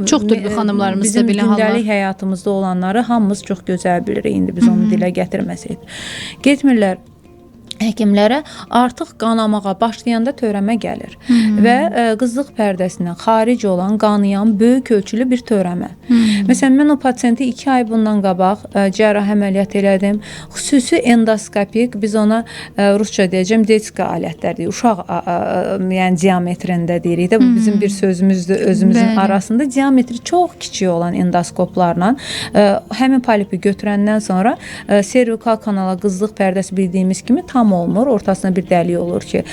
Çoxdur bu xanımlarımızda belə hallar. Bizim gündəlik həyatımızda olanları hamımız çox gözəl bilirik. İndi biz onu dilə gətirməsəydik. Getmirlər həkimlərə, artıq qanamağa başlayanda törəmə gəlir və qızlıq pərdəsindən xaric olan, qanayan böyük ölçülü bir törəmə. Məsələn, mən o pasiyenti 2 ay bundan qabaq cərrah əməliyyat elədim. Xüsusi endoskopik, biz ona rusca deyəcəm, detka alətlər deyir, uşaq yəni diametrində deyirik də, bu bizim bir sözümüzdür özümüzün arasında. Diametri çox kiçik olan endoskoplarla həmin polipi götürəndən sonra servikal kanala qızlıq pərdəsi bildiyimiz kimi tam olmur. Ortasına bir dəlik olur ki,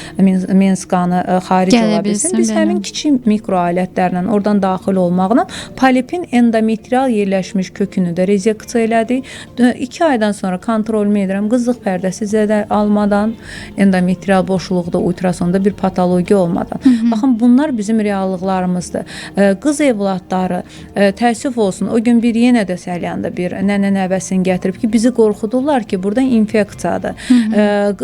mens qanı xaric ola bilsin. Biz həmin kiçik mikro alətlərlə oradan daxil olmaqla polipin endometrial yerləşmiş kökünü də rezeksiya elədik. 2 aydan sonra kontrolümü edirəm. Qızlıq pərdəsi zədə almadan, endometrial boşluqda, ultrasonda bir patologiya olmadan. Baxın, bunlar bizim reallıqlarımızdır. Qız evladları, təəssüf olsun, o gün bir yenə də Səlyanda bir nənə nəvəsini gətirib ki, bizi qorxudurlar ki, burada infeksiyadır.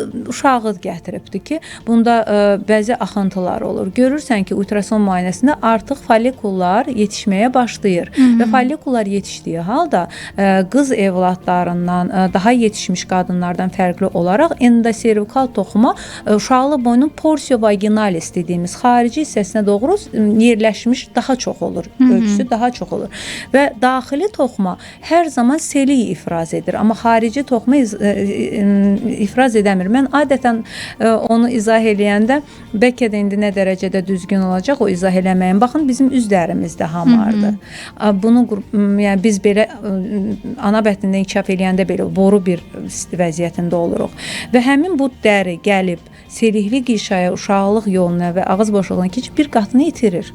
Uşağı gətiribdir ki, bunda bəzi axıntılar olur. Görürsən ki, ultrason müayinəsində artıq follikullar yetişməyə başlayır və follikullar yetişdiyi halda qız evladlarından, daha yetişmiş qadınlardan fərqli olaraq endoservikal toxuma uşaqlıq boyunun porsiyo vaginalis dediyimiz xarici hissəsinə doğru yerləşmiş daha çox olur, ölçüsü daha çox olur və daxili toxuma hər zaman seli ifraz edir, amma xarici toxuma ifraz edəmir. Mən adətən onu izah eləyəndə bəlkə də indi nə dərəcədə düzgün olacaq o izah eləməyin. Baxın, bizim üzlərimizdə hamardır. Bunu yəni biz belə ana bətnində inkişaf eləyəndə belə boru bir vəziyyətində oluruq. Və həmin bu dəri gəlib selikli qişaya, uşaqlıq yoluna və ağız psixoloqdan keçib bir qatını itirir.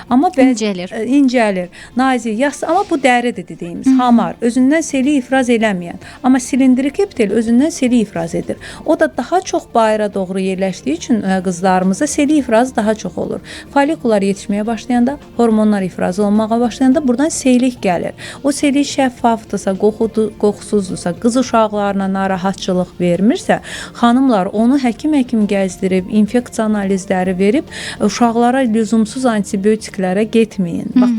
Amma incəlir, nazik, yas, amma bu dəridir dediyimiz, hamar, özündən seli ifraz eləməyən. Amma silindrik epitel özündən seli ifraz edir. O da daha çox bayıra doğru yerləşdiyi üçün qızlarımızda seli ifrazı daha çox olur. Folikular yetişməyə başlayanda, hormonlar ifraz olmağa başlayanda buradan seylik gəlir. O seylik şəffafdırsa, qoxusuzdursa, qız uşaqlarına narahatçılıq vermirsə, xanımlar onu həkim gəzdirib, infeksiya analizləri verib, uşaqlara lüzumsuz antibiotiklərə getməyin. Bax,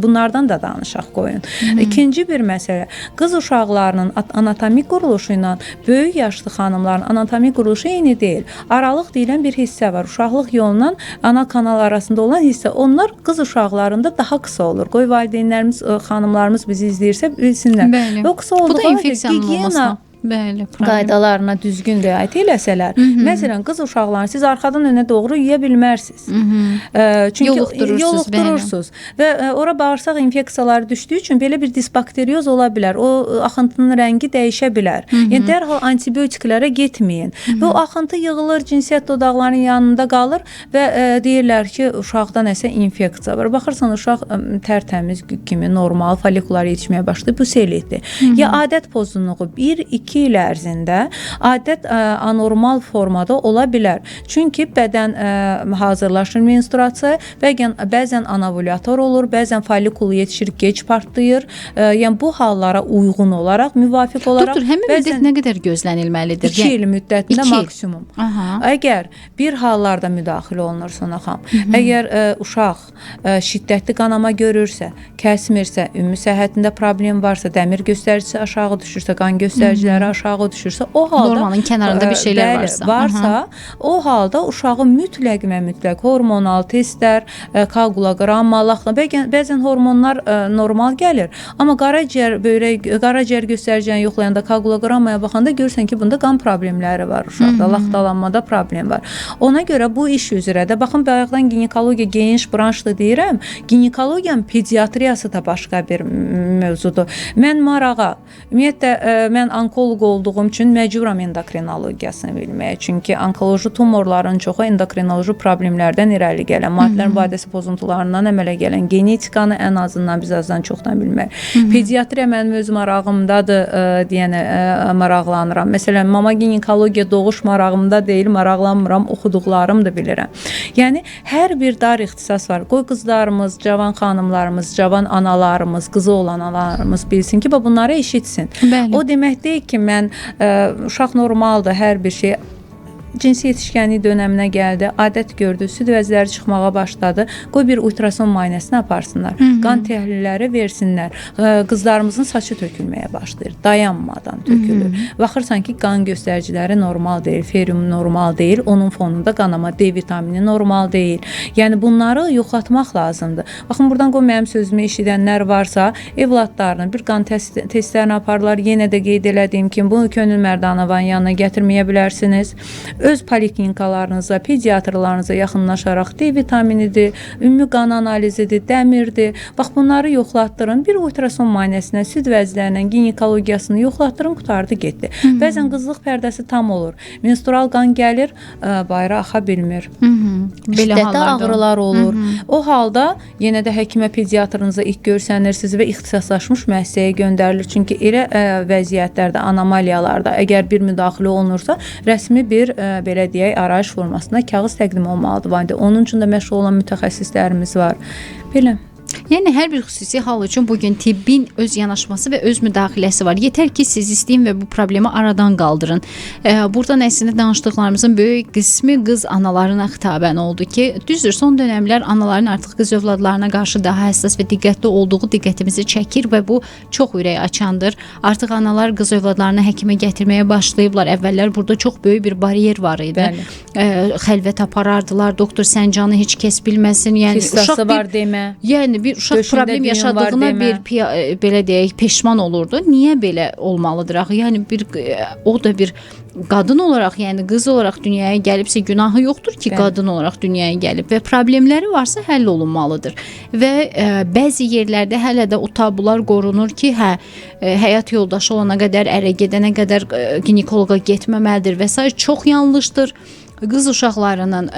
bunlardan da danışaq qoyun. İkinci bir məsələ, qız uşaqlarının anatomik quruluşu ilə böyük yaşlı xanımların anatomik quruluşu eyni deyil. Aralıq deyilən bir hissə var. Uşaqlıq yolundan ana kanal arasında olan hissə. Onlar qız uşaqlarında daha qısa olur. Qoy valideynlərimiz, xanımlarımız bizi izləyirsə bilsinlər. Bəli. O qısa olduğu bu da infeksiyanın olmasına qaydalarına düzgün riayət eləsələr. Məsələn, qız uşaqlarını siz arxadan önə doğru yeyə bilmərsiniz. Çünki yoluxdurursunuz və ora bağırsaq infeksiyaları düşdüyü üçün belə bir disbakterioz ola bilər. O axıntının rəngi dəyişə bilər. Yəni dərhal antibiotiklərə getməyin. Və o axıntı yığılır, cinsiyyət dodaqlarının yanında qalır və deyirlər ki, uşaqda nəsə infeksiya var. Baxırsan, uşaq tərtəmiz kimi normal folikular yetişməyə başlayıb, bu selitdir. Ya adət pozğunluğu 1-2 il ərzində adət anormal formada ola bilər. Çünki bədən hazırlaşır menstruasiyaya, bəzən anovulator olur, bəzən folikul yetişir, gec partlayır. Yəni bu hallara uyğun olaraq, müvafiq olaraq Doktor, həmin müddət nə qədər gözlənilməlidir? 2 il müddətində maksimum. Aha. Əgər bir hallarda müdaxilə olunur Sona xanım, əgər uşaq şiddətli qanama görürsə, kəsmirsə, ümumi səhhətində problem varsa, dəmir göstəricisi aşağı düşürsə, qan göstəriciləri aşağı düşürsə, o halda normalın kənarında bir şeylər varsa, o halda uşağı mütləq hormonal testlər, koagulogramma, bəzən hormonlar normal gəlir. Amma qaraciyər göstəricini yoxlayanda, koagulogrammaya baxanda görürsən ki, bunda qan problemləri var uşaqda, laxtalanmada problem var. Ona görə bu iş üzrə də, baxın, bayaqdan ginekologiya geniş branşdır deyirəm, ginekologiyanın pediatriyası da başqa bir mövzudur. Mən marağa, ümumiyyətlə, mən onkoloq olduğum üçün məcburam endokrinologiyasını bilməyə. Çünki onkoloji tumorların çoxu endokrinoloji problemlərdən irəli gələn, maddələrin mübadiləsiz pozuntularından əmələ gələn, genetikanı ən azından biz azdan çoxdan bilmək. Pediatriya mənim öz marağımdadır deyənə maraqlanıram. Məsələn, mama ginekologiya doğuş marağımda deyil, maraqlanmıram, oxuduqlarım da bilirəm. Yəni, hər bir dar ixtisas var. Qoy qızlarımız, cavan xanımlarımız, cavan analarımız, qızı olan analarımız bilsin ki, bunları eşitsin. Bəli. O demək deyil ki, mən uşaq normaldır, hər bir şey. Cinsi yetişkənlik dönəminə gəldi, adət gördü, süd vəzləri çıxmağa başladı. Qoy bir ultrason müayinəsini aparsınlar. Qan təhlilləri versinlər. Qızlarımızın saçı tökülməyə başlayır. Dayanmadan tökülür. Baxırsan ki, qan göstəriciləri normal deyil, ferium normal deyil, onun fonunda qanama, D vitamini normal deyil. Yəni bunları yoxlatmaq lazımdır. Baxın, buradan qoy mənim sözümü eşidənlər varsa, evladlarını bir qan testlərini aparırlar. Yenə də qeyd elədiyim kimi, bunu Könül Mərdanovanın yanına gətirməyə bilərsiniz. Öz poliklinikalarınıza, pediatrlarınıza yaxınlaşaraq D vitaminidir, ümumi qan analizidir, dəmirdir. Bax, bunları yoxlatdırın. Bir ultrason müayinəsinə, süd vəzlərlə, ginekologiyasını yoxlatdırın, qutardı, getdi. Bəzən qızlıq pərdəsi tam olur. Menstrual qan gəlir, bayra axa bilmir. Şiddətli ağrılar olur. O halda yenə də həkimə, pediatrınıza ilk görsənirsiniz və ixtisaslaşmış müəssisəyə göndərilir. Çünki elə vəziyyətlərdə, anomaliyalarda əgər bir müdaxilə olunursa, rəsmi bir belə deyək, arayış formasında kağız təqdim olmalıdır. Onun üçün də məşğul olan mütəxəssislərimiz var. Belə. Yəni hər bir xüsusi hal üçün bugün tibbin öz yanaşması və öz müdaxiləsi var. Yetər ki, siz istəyin və bu problemi aradan qaldırın. Buradan əslində danışdıqlarımızın böyük qismi qız analarına xitabən oldu ki, düzdür, son dönəmlər anaların artıq qız övladlarına qarşı daha həssas və diqqətli olduğu diqqətimizi çəkir və bu çox ürək açandır. Artıq analar qız övladlarını həkimə gətirməyə başlayıblar. Əvvəllər burada çox böyük bir bariyer var idi. Xəlvət aparardılar, doktor sən canı heç kəs bilməsin. Yəni uşaq var demə. Yəni bir uşaq problem yaşadığına belə deyək, peşman olurdu. Niyə belə olmalıdır axı? Yəni o da bir qadın olaraq, yəni qız olaraq dünyaya gəlibsə günahı yoxdur ki, qadın olaraq dünyaya gəlib və problemləri varsa həll olunmalıdır. Və bəzi yerlərdə hələ də o tabular qorunur ki, həyat yoldaşı olana qədər, ərə gedənə qədər ginekoloqa getməməlidir və s. çox yanlışdır. qız uşaqlarının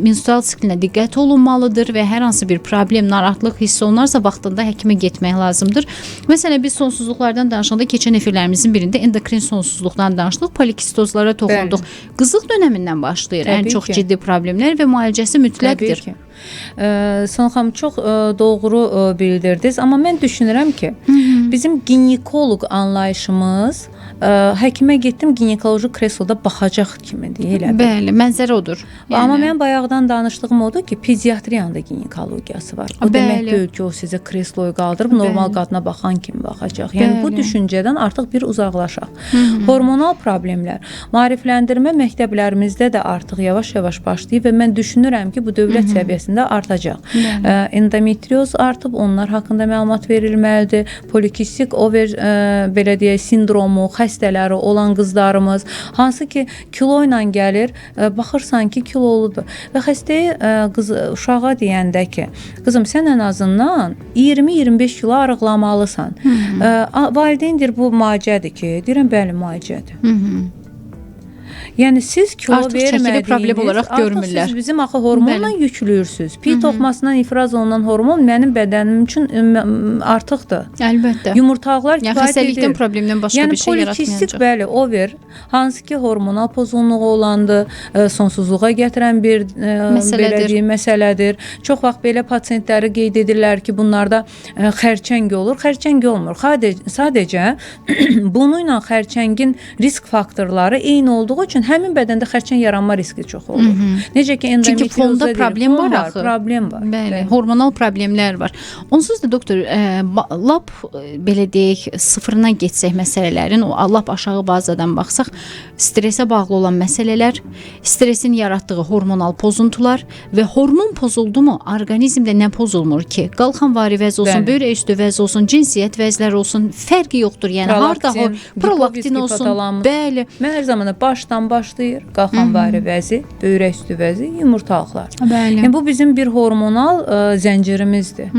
menstrual siklinə diqqət olunmalıdır və hər hansı bir problem, narahatlıq hiss olunarsa vaxtında həkimə getmək lazımdır. Məsələn, biz sonsuzluqlardan danışanda keçən efirlərimizin birində endokrin sonsuzluqdan danışdıq, polikistozlara toxunduq. Qızlıq dönəmindən başlayır ən çox ciddi problemlər və müalicəsi mütləqdir. Təbii ki. Son xanım çox doğru bildirdiniz, amma mən düşünürəm ki, bizim ginekoloq anlayışımız həkimə getdim, ginekoloji kresloda baxacaq kimidir, elə bil. Bəli, mənzərə odur. Amma mən bayaqdan danışdığım odur ki, pediatriyanın da ginekologiyası var. O demək deyil ki, o sizə kresloyu qaldırıb normal qadına baxan kimi baxacaq. Yəni bu düşüncədən artıq bir uzaqlaşaq. Hormonal problemlər, maarifləndirmə məktəblərimizdə də artıq yavaş-yavaş başlayıb və mən düşünürəm ki, bu dövlət səviyyəsində artacaq. Endometrioz artıb, onlar haqqında məlumat verilməlidir. Polikistik over belə deyək sindromu, xəstələri olan qızlarımız, hansı ki kilo ilə gəlir, baxırsan ki kiloludur və xəstəyə uşağa deyəndə ki, qızım sən ən azından 20-25 kilo arıqlamalısan. Valideyn deyir bu müalicədir ki, deyirəm bəli müalicədir. Yəni siz kilo vermədiyiniz, problem olaraq görmürlər. Artıq siz bizim axı hormonla yüklüyürsünüz. Pi toxumasından ifraz olunan hormon mənim bədənim üçün artıqdır. Əlbəttə. Yumurtaqlar kifayət edir. Xəstəlikdən problemdən başqa bir şey yaratmayacaq. Yəni polikistik bəli, over, hansı ki hormonal pozğunluğu olandı, sonsuzluğa gətirən bir belə deyim məsələdir. Çox vaxt belə pasiyentləri qeyd edirlər ki, bunlarda xərçəng olur. Xərçəng olmur. Sadəcə bununla xərçəngin risk faktorları eyni olduğu üçün həmin bədəndə xərçəng yaranma riski çox olur. Necə ki çünki fonda problem var axı. Problem var. Bəli, hormonal problemlər var. Onsuz da doktor, lap belə deyək, sıfırına getsək məsələlərin, o lap aşağı bazadan baxsaq, stressə bağlı olan məsələlər, stresin yaratdığı hormonal pozuntular və hormon pozuldu mu, orqanizmdə nə pozulmur ki? Qalxan vari vəz olsun, böyrək üstü vəz olsun, cinsiyyət vəzləri olsun, fərqi yoxdur. Yəni harda prolaktin olsun. Bəli. Mən hər zaman başdan başlayır, qalxan vari vəzi, böyrək üstü vəzi, yumurtalıqlar. Bəli. Yəni bu bizim bir hormonal zəncirimizdir.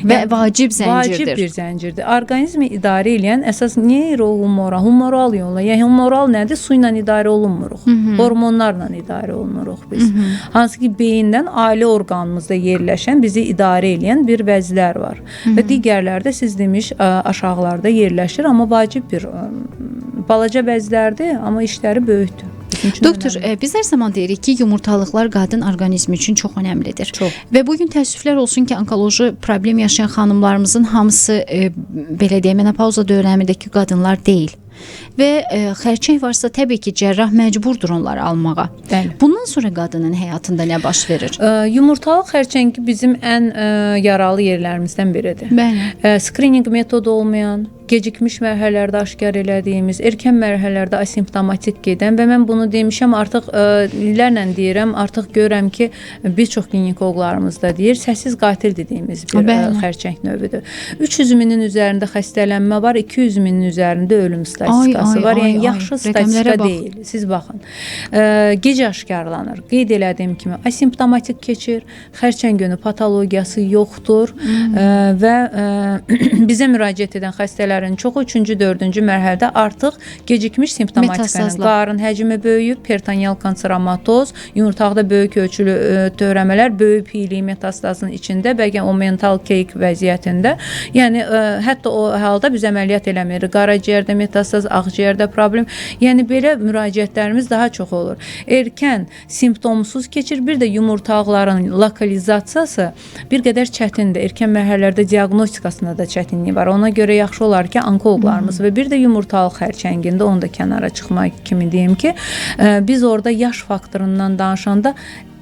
Və vacib zəncirdir. Vacib bir zəncirdir. Orqanizmi idarə edən əsas humoral yolla. Yəni humoral nədir? Su ilə idarə olunmuruq. Hormonlarla idarə olunuruq biz. Hansı ki beyindən ailə orqanımızda yerləşən, bizi idarə edən bir vəzlər var. Və digərləri də siz demiş aşağılarda yerləşir, amma vacib bir balaca vəzlərdir, amma işləri böyükdür. Doktor, biz hər zaman deyirik ki, yumurtalıqlar qadın orqanizmi üçün çox önəmlidir. Çox. Və bugün təəssüflər olsun ki, onkoloji problem yaşayan xanımlarımızın hamısı belə deyək, menopauza dövrəmindəki qadınlar deyil. Və xərçəng varsa təbii ki, cərrah məcburdur onları almağa. Bəli. Bundan sonra qadının həyatında nə baş verir? Yumurtalıq xərçəngi bizim ən yaralı yerlərimizdən biridir. Bəli. Screening metodu olmayan, gecikmiş mərhələlərdə aşkar elədiyimiz, erkən mərhələlərdə asimptomatik gedən və mən bunu demişəm, artıq illərlə deyirəm, artıq görürəm ki, bir çox ginekoloqlarımızda deyir, səssiz qatil dediyimiz bir xərçəng növüdür. 300 minin üzərində xəstələnmə var, 200 minin üzərində ölüm statistikası var. Yəni yaxşı statistika deyil. Siz baxın. Gecə aşkarlanır. Qeyd elədiyim kimi asimptomatik keçir, xərçəng yönü patologiyası yoxdur və bizə müraciət edən xəstələr çoxu 3-cü, 4-cü mərhələdə artıq gecikmiş simptomatikayla qarın həcmi böyüyüb, peritoneal kanseramatoz, yumurtaqda böyük ölçülü törəmələr, böyük piylik metastazın içində, bəlkə o mental cake vəziyyətində. Yəni hətta o halda biz əməliyyat eləmirik. Qaraciyərdə metastaz, ağciyərdə problem. Yəni belə müraciətlərimiz daha çox olur. Erkən simptomsuz keçir, bir də yumurtaqların lokalizasiyası bir qədər çətindir. Erkən mərhələlərdə diaqnostikasında da çətinlik var. Ona görə yaxşı olar ki, onkoloqlarımız və bir də yumurtalıq xərçəngində onu da kənara çıxmaq kimi deyim ki, biz orada yaş faktorundan danışanda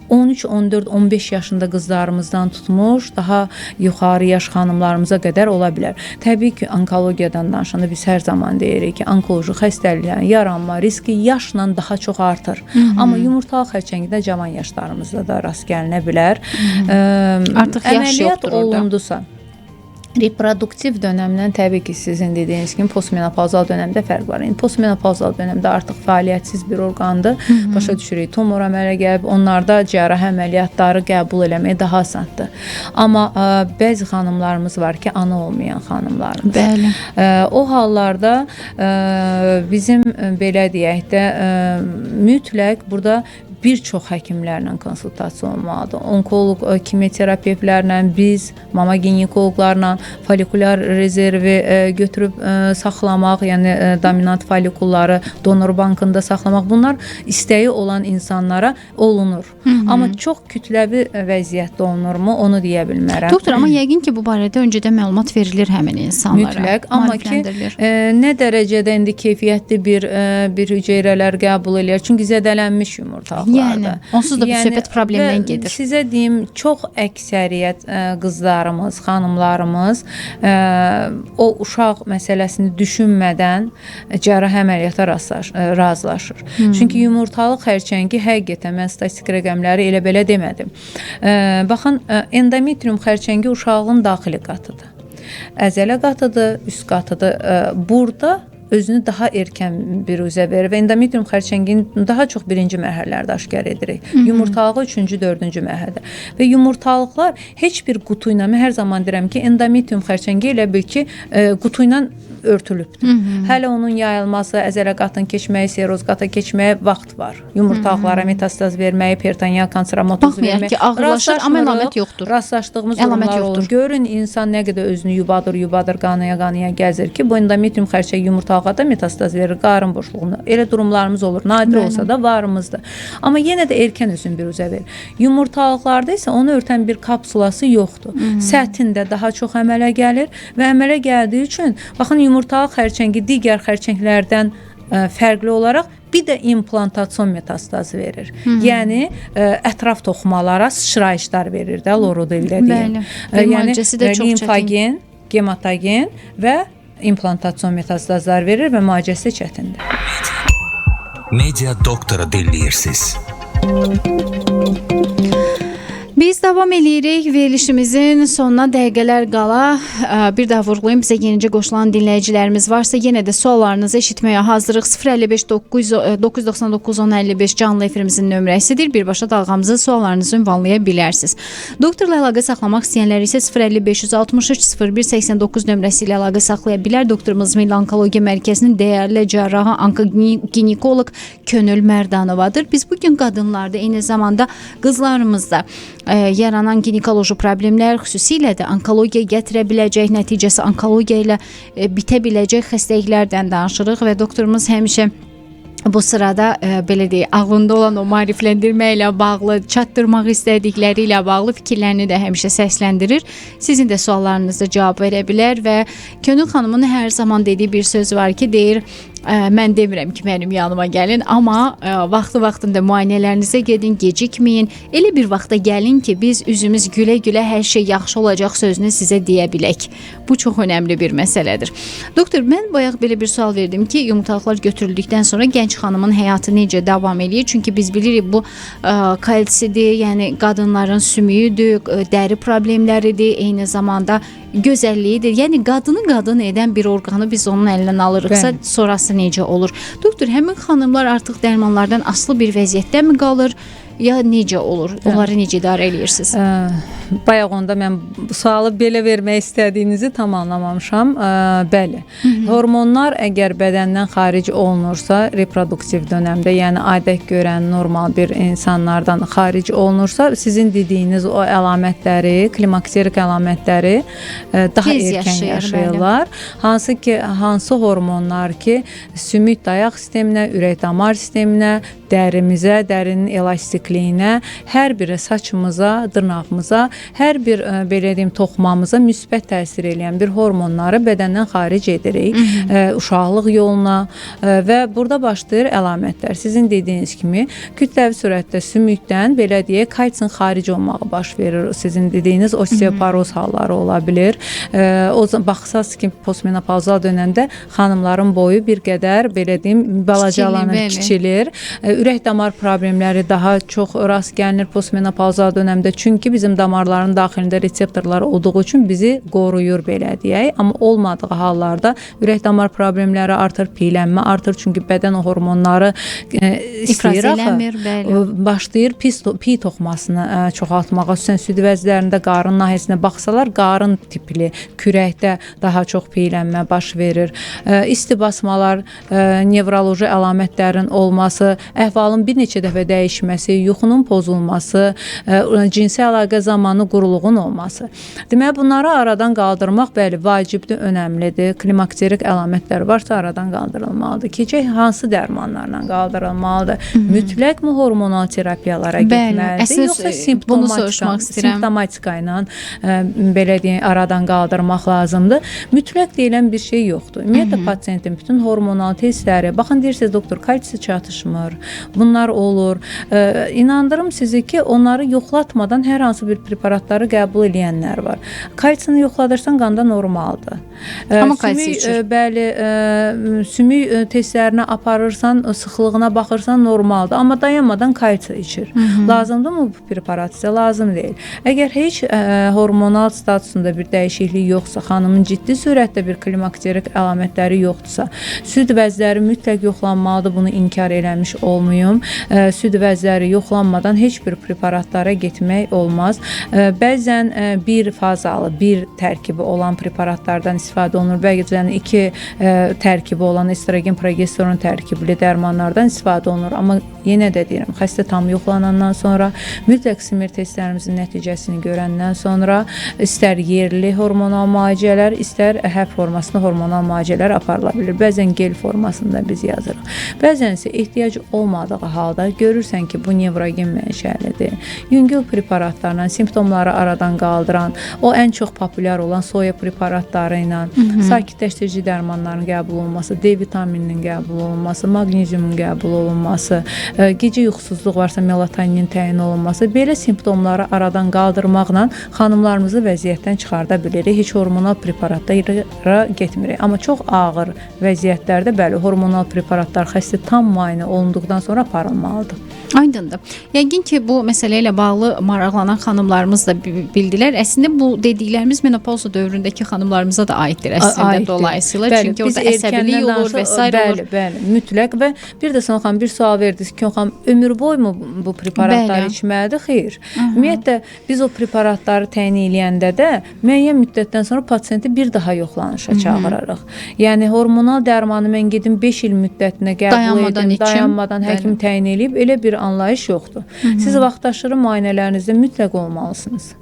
13, 14, 15 yaşında qızlarımızdan tutmuş, daha yuxarı yaş xanımlarımıza qədər ola bilər. Təbii ki, onkologiyadan danışanda biz hər zaman deyirik ki, onkoloji xəstəliklərin yaranma riski yaşla daha çox artır. Amma yumurtalıq xərçəngində cavan yaşlarımızda da rast gəlinə bilər. Artıq yaş yoxdur orada. Olundusa, reproduktiv dönəmdən təbii ki, sizin dediyiniz kimi postmenopauzal dönəmdə fərq var. Yəni postmenopauzal dönəmdə artıq fəaliyyətsiz bir orqandır. Başa düşürük, tumor əmələ gəlib, onlarda cərrahi əməliyyatları qəbul eləmək daha asandır. Amma bəzi xanımlarımız var ki, ana olmayan xanımlarımız. Bəli. O hallarda bizim belə deyək də mütləq burada bir çox həkimlərlə konsultasiya olmalıdır. Onkoloq, kimyoterapevtlərlə, biz mama ginekoloqlarla folikulyar rezervi götürüb saxlamaq, yəni dominant folikulları donor bankında saxlamaq, bunlar istəyi olan insanlara olunur. Amma çox kütləvi vəziyyətdə olunurmu, onu deyə bilmərəm. Doktor, amma yəqin ki, bu barədə öncədən məlumat verilir həmin insanlara. Mütləq, amma ki, nə dərəcədə indi keyfiyyətli bir hüceyrələr qəbul edir? Çünki zədələnmiş yumurtalıqlardır. Yəni, onsuz da bu söhbət problemdən gedir. Sizə deyim, çox əksəriyyət qızlarımız, xanımlarımız o uşaq məsələsini düşünmədən cərrahi əməliyyata razılaşır. Çünki yumurtalıq xərçəngi həqiqətən, mən statistik rəqəmləri elə belə demədim. Baxın, endometrium xərçəngi uşağın daxili qatıdır. Əzələ qatıdır, üst qatıdır. Burada özünü daha erkən biruzə verir və endometrium xərçəngini daha çox birinci mərhələlərdə aşkar edirik. Yumurtalığı 3-cü, 4-cü mərhələdə. Və yumurtalıqlar heç bir qutu ilə, mən hər zaman deyirəm ki, endometrium xərçəngi elə bil ki, qutu ilə örtülübdür. Hələ onun yayılması, əzələ qatın keçməyi, seroz qata keçməyə vaxt var. Yumurtalıqlara metastaz verməyi, peritoneal kanseromotoz verməyi. Baxmayaq ki, ağırlaşır, amma əlamət yoxdur. Rastlaşdığımız durumlar olur. Görün, insan nə qədər özünü yubadır, qanaya gəzir ki, bu endometrium xərçəngi yumurtalığa da metastaz verir, qarın boşluğuna. Elə durumlarımız olur. Nadir olsa da varımızdır. Amma yenə də erkən özünü biruzə verir. Yumurtalıqlarda isə onu örtən bir kapsulası yoxdur. Səthində daha çox əmələ gəlir və əmələ gəldiyi üçün, baxın, yumurtalıq xərçəngi digər xərçənglərdən fərqli olaraq bir də implantasyon metastazı verir. Yəni, ətraf toxumalara sıçrayışlar verir də, loro dildə deyim. Yəni, limfagen, gematogen və implantasyon metastazlar verir və müalicəsi çətindir. Media doktora dinləyirsiniz. Biz davam edirik verilişimizin sonuna dəqiqələr qala. Bir daha vurğulayım, bizə yenicə qoşulan dinləyicilərimiz varsa yenə də suallarınızı eşitməyə hazırıq. 055 999 1055 canlı efirimizin nömrəsidir. Birbaşa dalğamızı suallarınızı ünvanlaya bilərsiniz. Doktorla əlaqə saxlamaq istəyənlər isə 055 163 01 89 nömrəsi ilə əlaqə saxlaya bilər. Doktorumuz Milli Onkologiya Mərkəzinin dəyərli cərrahı onkoginekoloq Könül Mərdanovadır. Biz bugün qadınlarda, eyni zamanda qızlarımızda yaranan ginekoloji problemlər, xüsusilə də onkologiya gətirə biləcək, nəticəsi onkologiya ilə bitə biləcək xəstəliklərdən danışırıq və doktorumuz həmişə bu sırada belə deyək, ağlında olan o maarifləndirmə ilə bağlı, çatdırmaq istədikləri ilə bağlı fikirlərini də həmişə səsləndirir. Sizin də suallarınızı cavab verə bilər və Könül xanımın hər zaman dediyi bir söz var ki, deyir, mən demirəm ki, mənim yanıma gəlin, amma vaxtında müayinələrinizə gedin, gecikməyin. Elə bir vaxta gəlin ki, biz üzümüz gülə-gülə hər şey yaxşı olacaq sözünü sizə deyə bilək. Bu çox önəmli bir məsələdir. Doktor, mən bayaq belə bir sual verdim ki, yumurtalıqlar götürüldükdən sonra gənc xanımın həyatı necə davam edir? Çünki biz bilirik bu kalsidir, yəni qadınların sümüyüdür, dəri problemləridir, eyni zamanda gözəlliyidir. Yəni qadını qadın edən bir orqanı biz onun əlindən alırıqsa, sonrası necə olur? Doktor, həmin xanımlar artıq dərmanlardan asılı bir vəziyyətdə mi qalır? Ya necə olur? Onları necə idarə edirsiniz? Bayaq onda mən bu sualı belə vermək istədiyinizi tam anlamamışam. Bəli. Hormonlar əgər bədəndən xaric olunursa, reproduktiv dönəmdə, yəni adət görən normal bir insanlardan xaric olunursa, sizin dediyiniz o əlamətləri, klimakterik əlamətləri daha erkən yaşayırlar. Hansı hormonlar ki, sümük dayaq sisteminə, ürək-damar sisteminə, dərimizə, dərinin elastikliyinə, hər biri saçımıza, dırnağımıza, hər bir belə deyim toxumamıza müsbət təsir edən bir hormonları bədəndən xaric edirik, uşaqlıq yoluna və burada başlayır əlamətlər. Sizin dediyiniz kimi kütləvi surətdə sümükdən belə deyək kalsin xaric olmağı baş verir. Sizin dediyiniz osteoporoz halları ola bilir. O zaman baxsaz ki, postmenopauzal dövrdə xanımların boyu bir qədər belə deyim balacalanır, kiçilir. Ürək-damar problemləri daha çox rast gəlinir postmenopauzal dövrdə. Çünki bizim damarların daxilində reseptorlar olduğu üçün bizi qoruyur belə deyək. Amma olmadığı hallarda ürək-damar problemləri artır, piylənmə artır. Çünki bədən o hormonları istəyir axı. Başlayır piy toxumasını çoxaltmağa. Xüsusən süd vəzlərində qarın nahiyəsinə baxsalar, qarın tipli, kürəkdə daha çox piylənmə baş verir. İsti basmalar, nevroloji əlamətlərin olması, əhvalın bir neçə dəfə dəyişməsi, yuxunun pozulması, cinsi əlaqə zamanı quruluğun olması. Deməli, bunları aradan qaldırmaq bəli, vacibdir, önəmlidir. Klimakterik əlamətlər varsa aradan qaldırılmalıdır. Keçək hansı dərmanlarla qaldırılmalıdır? Mütləqmi hormonal terapiyalara getməlidir? Yoxsa simptomatika ilə belə deyək, aradan qaldırmaq lazımdır? Mütləq deyilən bir şey yoxdur. Ümumiyyətlə, pasiyentin bütün hormonal testləri, baxın deyirsiniz, doktor, kalsi çatışmır, bunlar olur. İnandırım sizi ki, onları yoxlatmadan hər hansı bir preparatları qəbul edənlər var. Kalsini yoxladırsan, qanda normaldır. Amma kalsi içir. Bəli, sümük testlərinə aparırsan, sıxlığına baxırsan, normaldır. Amma dayanmadan kalsi içir. Lazımdır mı bu preparat? Sizə lazım deyil. Əgər heç hormonal statusunda bir dəyişiklik yoxsa, xanımın ciddi sürətdə bir klimakterik əlamətləri yoxdursa, süd vəzləri mütləq yoxlanmalıdır, bunu inkar eləmiş olmayım. Süd vəzləri yoxlanmadan heç bir preparatlara getmək olmaz. Bəzən bir fazalı, bir tərkibi olan preparatlardan istifadə olunur. Bəzən iki tərkibi olan estrogen, progesteron tərkibli dərmanlardan istifadə olunur. Amma yenə də deyirəm, xəstə tam yoxlanandan sonra, mütləq simir testlərimizin nəticəsini görəndən sonra istər yerli hormonal müalicələr, istər əhəb formasında hormonal müalicələr aparıla bilir. Bəzən gel formasında biz yazırıq. Bəzən isə ehtiyac olmadığı halda görürsən ki, bu nevrogen mənşəlidir. Yüngül preparatlarla simptomları aradan qaldıran, o ən çox populyar olan soya preparatları ilə, sakitləşdirici dərmanların qəbul olunması, D vitamininin qəbul olunması, maqneziumun qəbul olunması, gecə yuxusuzluq varsa melatoninin təyin olunması, belə simptomları aradan qaldırmaqla xanımlarımızı vəziyyətdən çıxarda bilirik. Heç hormonal preparatlara getmirik. Amma çox ağır vəziyyətlərdə bəli, hormonal preparatlar xəstə tam müayinə olunduqdan sonra aparılmalıdır. Aydındır. Yəqin ki, bu məsələ ilə bağlı maraqlanan xanımlarımız da bildilər. Əslində bu dediklərimiz menopauza dövründəki xanımlarımıza da aiddir əslində aiddir. Dolayısıyla. Bəli, çünki orada əsəbilik olur və s. olur. Bəli, mütləq və bir də Son xanım bir sual verdiniz ki, xanım ömür boyu mu bu preparatları içməlidir? Xeyr. Ümumiyyətlə biz o preparatları təyin eləyəndə də müəyyən müddətdən sonra pasiyenti bir daha yoxlanışa çağırırıq. Yəni hormonal dərmanı mən gedim 5 il müddətinə qəbul edim, dayanmadan həkim təyin eləyib, elə bir anlayış yoxdur. Siz vaxtaşırı müayinələrinizdə mütləq olmalısınız.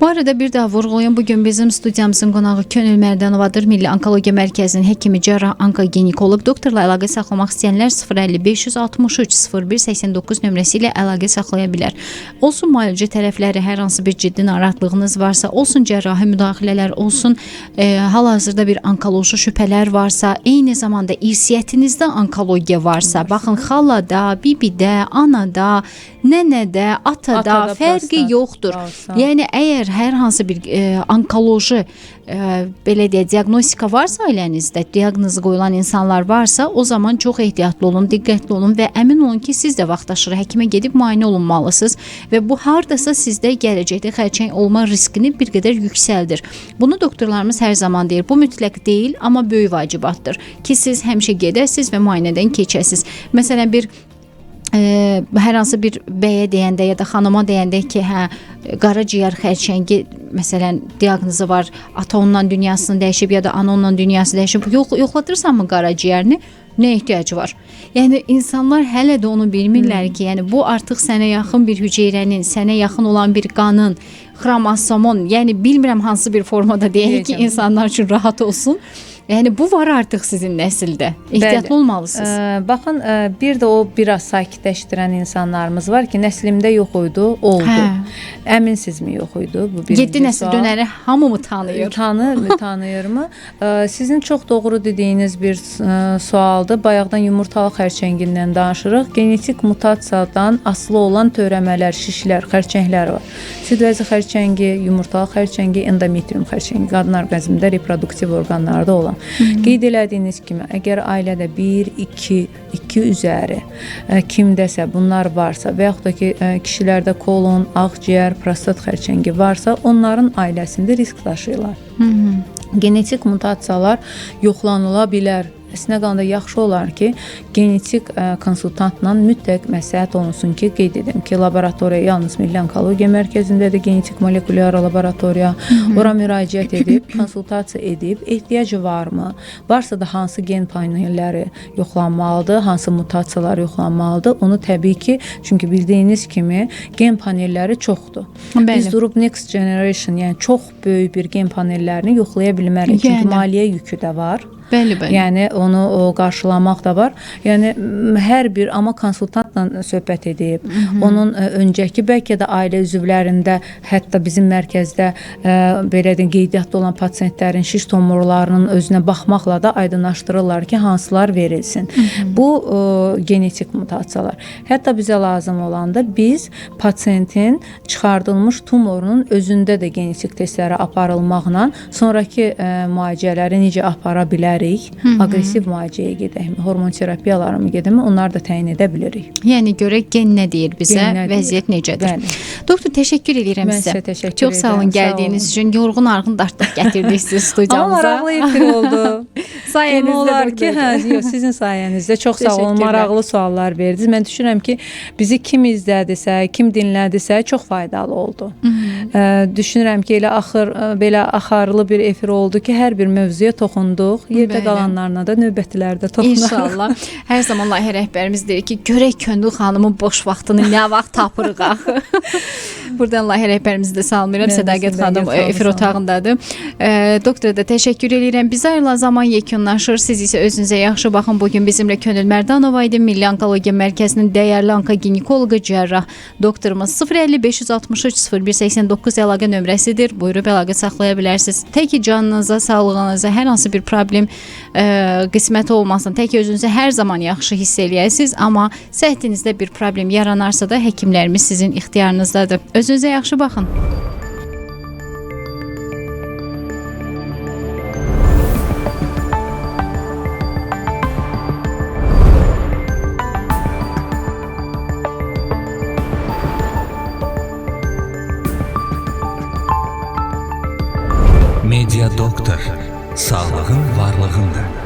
Bu arada bir daha vurğulayım. Bugün bizim studiyamızın qonağı Könül Mərdanovadır. Milli Onkologiya Mərkəzinin həkimi, cərrah onkoginekolog. Doktorla əlaqə saxlamaq istəyənlər 050 563 01 89 nömrəsi ilə əlaqə saxlaya bilər. Olsun müalicə tərəfləri, hər hansı bir ciddi narahatlığınız varsa, olsun cərrahi müdaxilələr, olsun hal-hazırda bir onkoloji şübhələr varsa, eyni zamanda irsiyyətinizdə onkologiya varsa, baxın, xalada, bibidə, anada, nənədə, atada fərqi yoxdur. Yəni əgər hər hansı bir onkoloji belə deyək, diaqnostika varsa ailənizdə, diaqnozu qoyulan insanlar varsa, o zaman çox ehtiyatlı olun, diqqətli olun və əmin olun ki, siz də vaxtaşırı həkimə gedib müayinə olunmalısınız və bu hardasa sizdə gələcəkdə xərçəng olma riskini bir qədər yüksəldir. Bunu doktorlarımız hər zaman deyir. Bu mütləq deyil, amma böyük vacibatdır ki, siz həmişə gedəsiniz və müayinədən keçəsiniz. Məsələn, bir hər hansı bir bəyə deyəndə ya da xanıma deyəndə ki, qaraciyər xərçəngi məsələn diaqnozu var, ata ondan dünyasını dəyişib ya da ana ondan dünyası dəyişib, yoxlatırsanmı qaraciyərini? Nə ehtiyacı var? Yəni insanlar hələ də onu bilmirlər ki, yəni bu artıq sənə yaxın bir hüceyrənin, sənə yaxın olan bir qanın, xromosomon, yəni bilmirəm hansı bir formada deyək ki, insanlar üçün rahat olsun. Yəni bu var artıq sizin nəsildə. Ehtiyatlı olmalısınız. Baxın, bir də o biraz sakitləşdirən insanlarımız var ki, nəslimdə yox idi, oldu. Əminsizmi yox idi? 7 nəsil dönəri hamımı tanıyır? Tanıyırmı? Sizin çox doğru dediyiniz bir sualdır. Bayaqdan yumurtalıq xərçəngindən danışırıq. Genetik mutasiyadan asılı olan törəmələr, şişlər, xərçənglər var. Süd vəzi xərçəngi, yumurtalıq xərçəngi, endometrium xərçəngi, qadın orqanizmində reproduktiv orqanlarda olan. Qeyd elədiyiniz kimi, əgər ailədə 1, 2 üzəri kimdəsə bunlar varsa və yaxud da ki, kişilərdə kolon, ağciyər, prostat xərçəngi varsa, onların ailəsində risk daşıyırlar. Genetik mutasiyalar yoxlanıla bilər. əslində qalanda yaxşı olar ki, genetik konsultantla mütləq məsləhət olunsun ki, qeyd edim ki, laboratoriya yalnız Milli Onkologiya Mərkəzindədir, genetik molekulyar laboratoriya. Ora müraciət edib, konsultasiya edib, ehtiyacı varmı? Varsa da hansı gen panelləri yoxlanmalıdır, hansı mutasiyalar yoxlanmalıdır? Onu təbii ki, çünki bildiyiniz kimi gen panelləri çoxdur. Bəli. Biz durub Next Generation, yəni çox böyük bir gen panellərini yoxlaya bilmərik. Çünki maliyyə yükü də var. Bəli, bəli. Yəni onu qarşılamaq da var. Yəni hər bir amma konsultantla söhbət edib, onun öncəki bəlkə də ailə üzvlərində, hətta bizim mərkəzdə belə də qeydiyyatda olan pasientlərin şiş tumorlarının özünə baxmaqla da aydınlaşdırırlar ki, hansılar verilsin. Bu genetik mutasiyalar. Hətta bizə lazım olanda biz pasientin çıxardılmış tumorunun özündə də genetik testlərə aparılmaqla sonrakı müalicələri necə apara bilərik? Aqressiv müalicəyə gedəkmi, hormon terapiyaları mı gedəkmi, onları da təyin edə bilirik. Yəni görək gen nə deyir bizə, vəziyyət necədir? Bəli. Doktor, təşəkkür edirəm Mən sizə. sizə təşəkkür Çox sağ olun edirəm, gəldiyiniz üçün. Yorğun arğın dartdıq gətirdik sizi Amma studiyamıza. maraqlı efir oldu. Sayənizdə Demək olar ki, doktor. yox, sizin sayənizdə çox sağ olun, Təşəkkürlər. maraqlı suallar verdiniz. Mən düşünürəm ki, bizi kim izlədisə, kim dinlədisə çox faydalı oldu. Düşünürəm ki, belə axarlı bir efir oldu ki, hər bir mövzuya toxunduq. Yerdə Bəli. qalanlarına da növbətlərdə toxunarıq. İnşallah. Hər zaman layihə rəhbərimiz deyir ki, görək Köndül xanımın boş vaxtını nə vaxt tapırıq axı. Buradan layihə rəhbərimizi də salmıram. Mən də Sədaqət sizdən xanım sağ olun, efir sağ olun. otağındadır. Doktora da təşəkkür edirəm. Bizə ayrılan zaman yekunlaşır. Siz isə özünüzə yaxşı baxın. Bugün bizimlə Könül Mərdanova idi. Milli Onkologiya Mərkəzinin dəyərli onkoginekoloqu, cərrah doktorumuz 050 563 0189 əlaqə nömrəsidir. Buyurub əlaqə saxlaya bilərsiniz. Tək ki canınıza, sağlığınıza hər hansı bir problem qismət olmasın. Tək ki özünüzü hər zaman yaxşı hiss eləyəsiniz, amma səhhətinizdə bir problem yaranarsa da həkimlərimiz sizin ixtiyarınızdadır. Özünüzə yaxşı baxın. Media Doktor, sağlığın varlığındır.